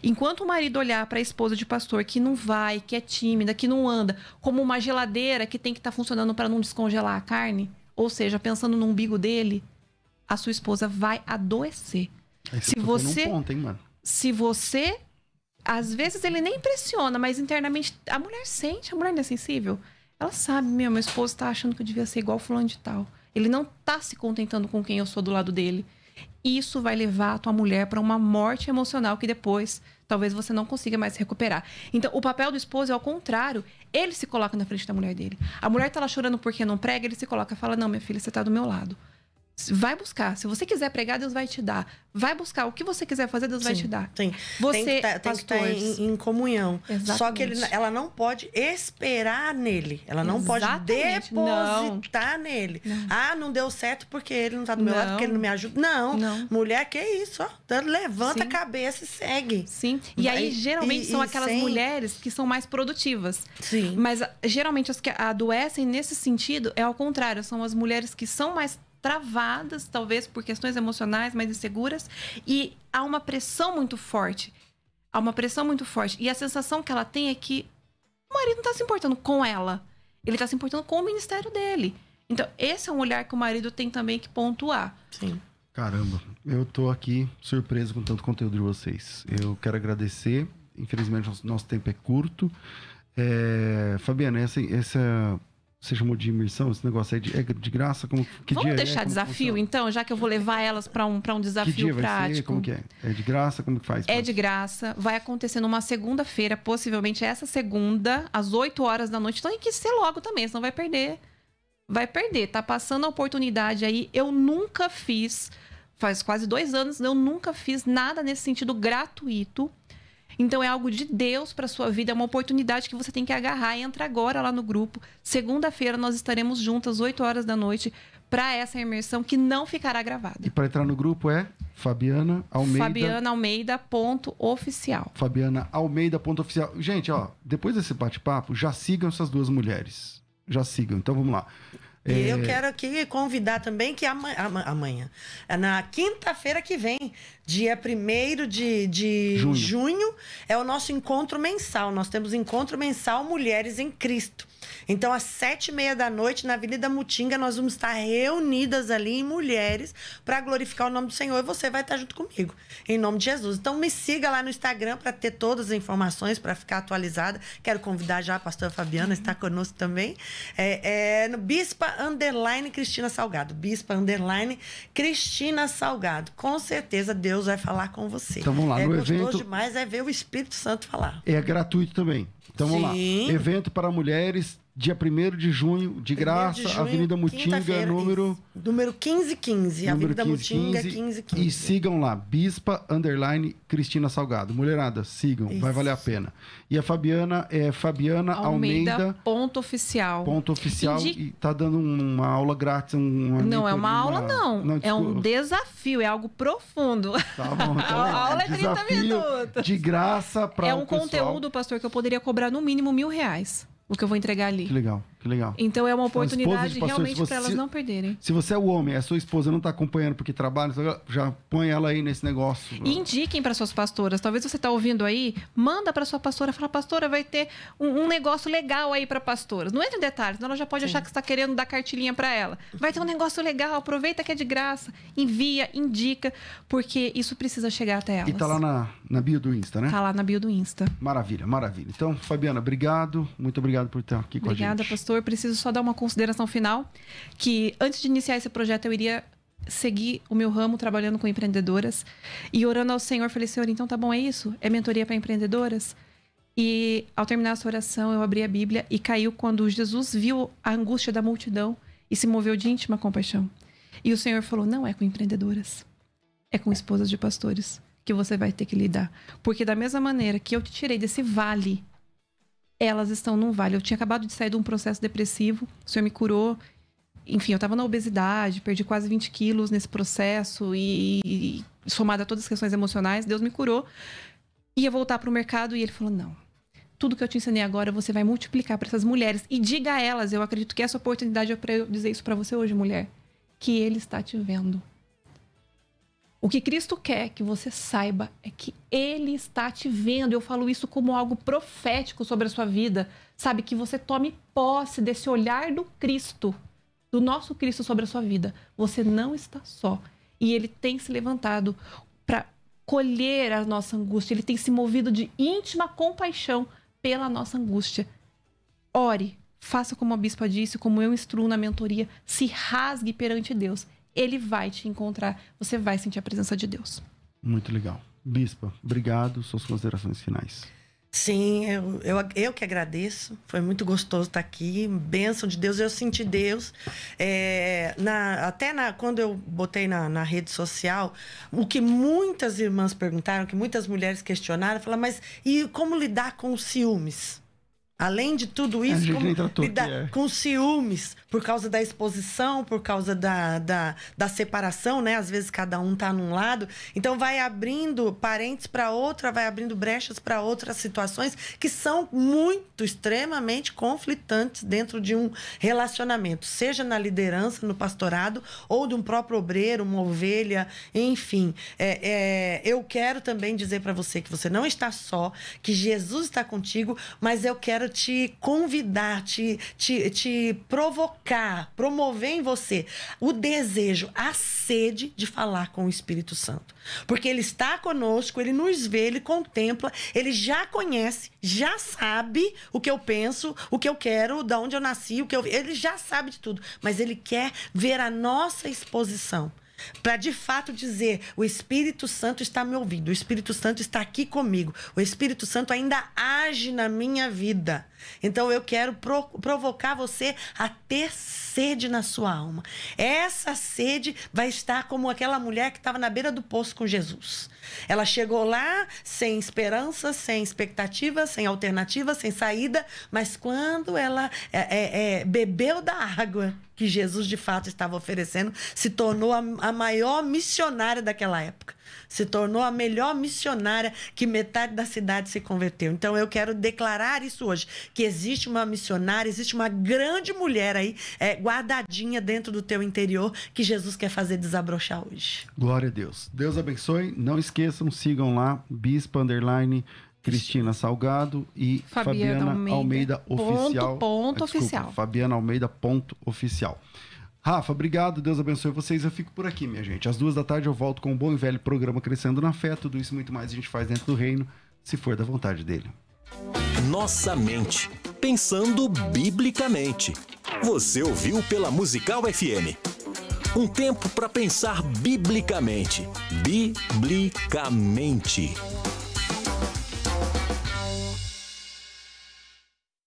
Enquanto o marido olhar para a esposa de pastor que não vai, que é tímida, que não anda, como uma geladeira que tem que estar funcionando para não descongelar a carne, ou seja, pensando no umbigo dele, a sua esposa vai adoecer. Se você, às vezes ele nem impressiona, mas internamente a mulher sente, a mulher não é sensível. Ela sabe, meu esposo tá achando que eu devia ser igual fulano de tal. Ele não tá se contentando com quem eu sou do lado dele. Isso vai levar a tua mulher para uma morte emocional que depois talvez você não consiga mais se recuperar. Então, o papel do esposo é ao contrário. Ele se coloca na frente da mulher dele. A mulher tá lá chorando porque não prega, ele se coloca e fala, não, minha filha, você tá do meu lado. Vai buscar. Se você quiser pregar, Deus vai te dar. Vai buscar. O que você quiser fazer, Deus vai te dar. Sim. Você tem que estar em comunhão. Exatamente. Só que ela não pode esperar nele. Ela não pode depositar nele. Não deu certo porque ele não tá do meu lado, porque ele não me ajuda. Não. Mulher, que isso? Ó. Levanta a cabeça e segue. Sim. E aí, geralmente, são aquelas mulheres que são mais produtivas. Sim. Mas, geralmente, as que adoecem nesse sentido é ao contrário. São as mulheres que são mais travadas, talvez por questões emocionais mais inseguras, e há uma pressão muito forte. E a sensação que ela tem é que o marido não está se importando com ela. Ele está se importando com o ministério dele. Então, esse é um olhar que o marido tem também que pontuar. Sim. Caramba, eu tô aqui surpreso com tanto conteúdo de vocês. Eu quero agradecer. Infelizmente, nosso tempo é curto. Fabiana, você chamou de imersão? Esse negócio aí é de graça? Vamos deixar desafio, então, já que eu vou levar elas para um desafio que dia prático. Vai ser? Como que é? É de graça? Como que faz? É de graça. Vai acontecer numa segunda-feira, possivelmente essa segunda, às 8 horas da noite. Então tem que ser logo também, senão vai perder. Vai perder. Tá passando a oportunidade aí. Eu nunca fiz, faz quase 2 anos, eu nunca fiz nada nesse sentido gratuito. Então, é algo de Deus para sua vida, é uma oportunidade que você tem que agarrar. Entra agora lá no grupo. Segunda-feira, nós estaremos juntas, às 8 horas da noite, para essa imersão que não ficará gravada. E para entrar no grupo é Fabiana Almeida. Fabiana Almeida.oficial. Fabiana Almeida.oficial. Gente, ó, depois desse bate-papo, já sigam essas duas mulheres. Já sigam. Então, vamos lá. E eu quero aqui convidar também que amanhã, na quinta-feira que vem, dia 1º de junho, é o nosso encontro mensal. Nós temos encontro mensal Mulheres em Cristo. Então, às 7h30 da noite, na Avenida Mutinga, nós vamos estar reunidas ali em mulheres para glorificar o nome do Senhor. E você vai estar junto comigo, em nome de Jesus. Então, me siga lá no Instagram para ter todas as informações, para ficar atualizada. Quero convidar já a pastora Fabiana, está conosco também. No Bispa_Cristina Salgado. Bispa_Cristina Salgado. Com certeza, Deus vai falar com você. Então, vamos lá. No gostoso evento demais ver o Espírito Santo falar. É gratuito também. Então, vamos lá. Evento para mulheres, dia 1º de junho, de graça, Avenida Mutinga, número 1515. Avenida Mutinga, 1515. E sigam lá, Bispa_Cristina Salgado. Mulherada, sigam, vai valer a pena. E a Fabiana é Fabiana Almeida. _oficial. E tá dando uma aula grátis. Não é uma aula, não. É um desafio, é algo profundo. Tá bom. Então, a aula é 30 minutos. De graça para o pessoal. Conteúdo, pastor, que eu poderia cobrar no mínimo R$1.000. O que eu vou entregar ali. Que legal. Então é uma oportunidade realmente para elas não perderem. Se você é o homem, a sua esposa não está acompanhando porque trabalha, já põe ela aí nesse negócio. E indiquem para suas pastoras. Talvez você está ouvindo aí, manda para sua pastora, fala, pastora, vai ter um negócio legal aí para pastoras. Não entra em detalhes, senão ela já pode achar que você está querendo dar cartilhinha para ela. Vai ter um negócio legal, aproveita que é de graça, envia, indica, porque isso precisa chegar até elas. E tá lá na bio do Insta, né? Tá lá na bio do Insta. Maravilha. Então, Fabiana, obrigado. Muito obrigado por estar aqui com a gente. Obrigada, pastor. Preciso só dar uma consideração final, que antes de iniciar esse projeto eu iria seguir o meu ramo trabalhando com empreendedoras e orando ao Senhor, falei, Senhor, então tá bom, é isso? É mentoria para empreendedoras? E ao terminar essa oração, eu abri a Bíblia e caiu quando Jesus viu a angústia da multidão e se moveu de íntima compaixão. E o Senhor falou, não é com empreendedoras, é com esposas de pastores que você vai ter que lidar. Porque da mesma maneira que eu te tirei desse vale, elas estão num vale. Eu tinha acabado de sair de um processo depressivo, o Senhor me curou. Enfim, eu estava na obesidade, perdi quase 20 quilos nesse processo e somada a todas as questões emocionais, Deus me curou. Ia voltar para o mercado e Ele falou, não. Tudo que eu te ensinei agora, você vai multiplicar para essas mulheres. E diga a elas, eu acredito que essa oportunidade é para eu dizer isso para você hoje, mulher, que Ele está te vendo. O O que Cristo quer que você saiba é que Ele está te vendo. Eu falo isso como algo profético sobre a sua vida. Sabe, que você tome posse desse olhar do Cristo, do nosso Cristo sobre a sua vida. Você não está só. E Ele tem se levantado para colher a nossa angústia. Ele tem se movido de íntima compaixão pela nossa angústia. Ore, faça como a bispa disse, como eu instruo na mentoria, se rasgue perante Deus. Ele vai te encontrar, você vai sentir a presença de Deus. Muito legal. Bispa, obrigado. Suas considerações finais. Sim, eu que agradeço. Foi muito gostoso estar aqui. Bênção de Deus. Eu senti Deus. Quando eu botei na rede social, o que muitas irmãs perguntaram, que muitas mulheres questionaram, falaram, mas e como lidar com os ciúmes? Além de tudo isso, como lidar com ciúmes, por causa da exposição, por causa da separação, né? Às vezes cada um tá num lado. Então vai abrindo parentes para outra, vai abrindo brechas para outras situações que são muito, extremamente conflitantes dentro de um relacionamento. Seja na liderança, no pastorado, ou de um próprio obreiro, uma ovelha, enfim. Eu quero também dizer para você que você não está só, que Jesus está contigo, mas eu quero te convidar, te provocar, promover em você o desejo, a sede de falar com o Espírito Santo. Porque Ele está conosco, Ele nos vê, Ele contempla, Ele já conhece, já sabe o que eu penso, o que eu quero, de onde eu nasci, Ele já sabe de tudo. Mas Ele quer ver a nossa exposição. Para de fato dizer, o Espírito Santo está me ouvindo, o Espírito Santo está aqui comigo, o Espírito Santo ainda age na minha vida. Então eu quero provocar você a ter sede na sua alma. Essa sede vai estar como aquela mulher que estava na beira do poço com Jesus. Ela chegou lá sem esperança, sem expectativa, sem alternativa, sem saída, mas quando ela bebeu da água que Jesus de fato estava oferecendo, se tornou a maior missionária daquela época. Se tornou a melhor missionária, que metade da cidade se converteu. Então eu quero declarar isso hoje, que existe uma missionária, existe uma grande mulher aí, guardadinha dentro do teu interior, que Jesus quer fazer desabrochar hoje. Glória a Deus. Deus abençoe. Não esqueçam, sigam lá, Bispa _ Cristina Salgado e Fabiana Almeida Oficial. Oficial. Fabiana Almeida _oficial. Rafa, obrigado, Deus abençoe vocês. Eu fico por aqui, minha gente. Às 14h eu volto com um bom e velho programa Crescendo na Fé. Tudo isso e muito mais a gente faz dentro do reino, se for da vontade dele. Nossa mente, pensando biblicamente. Você ouviu pela Musical FM. Um tempo para pensar biblicamente. Biblicamente.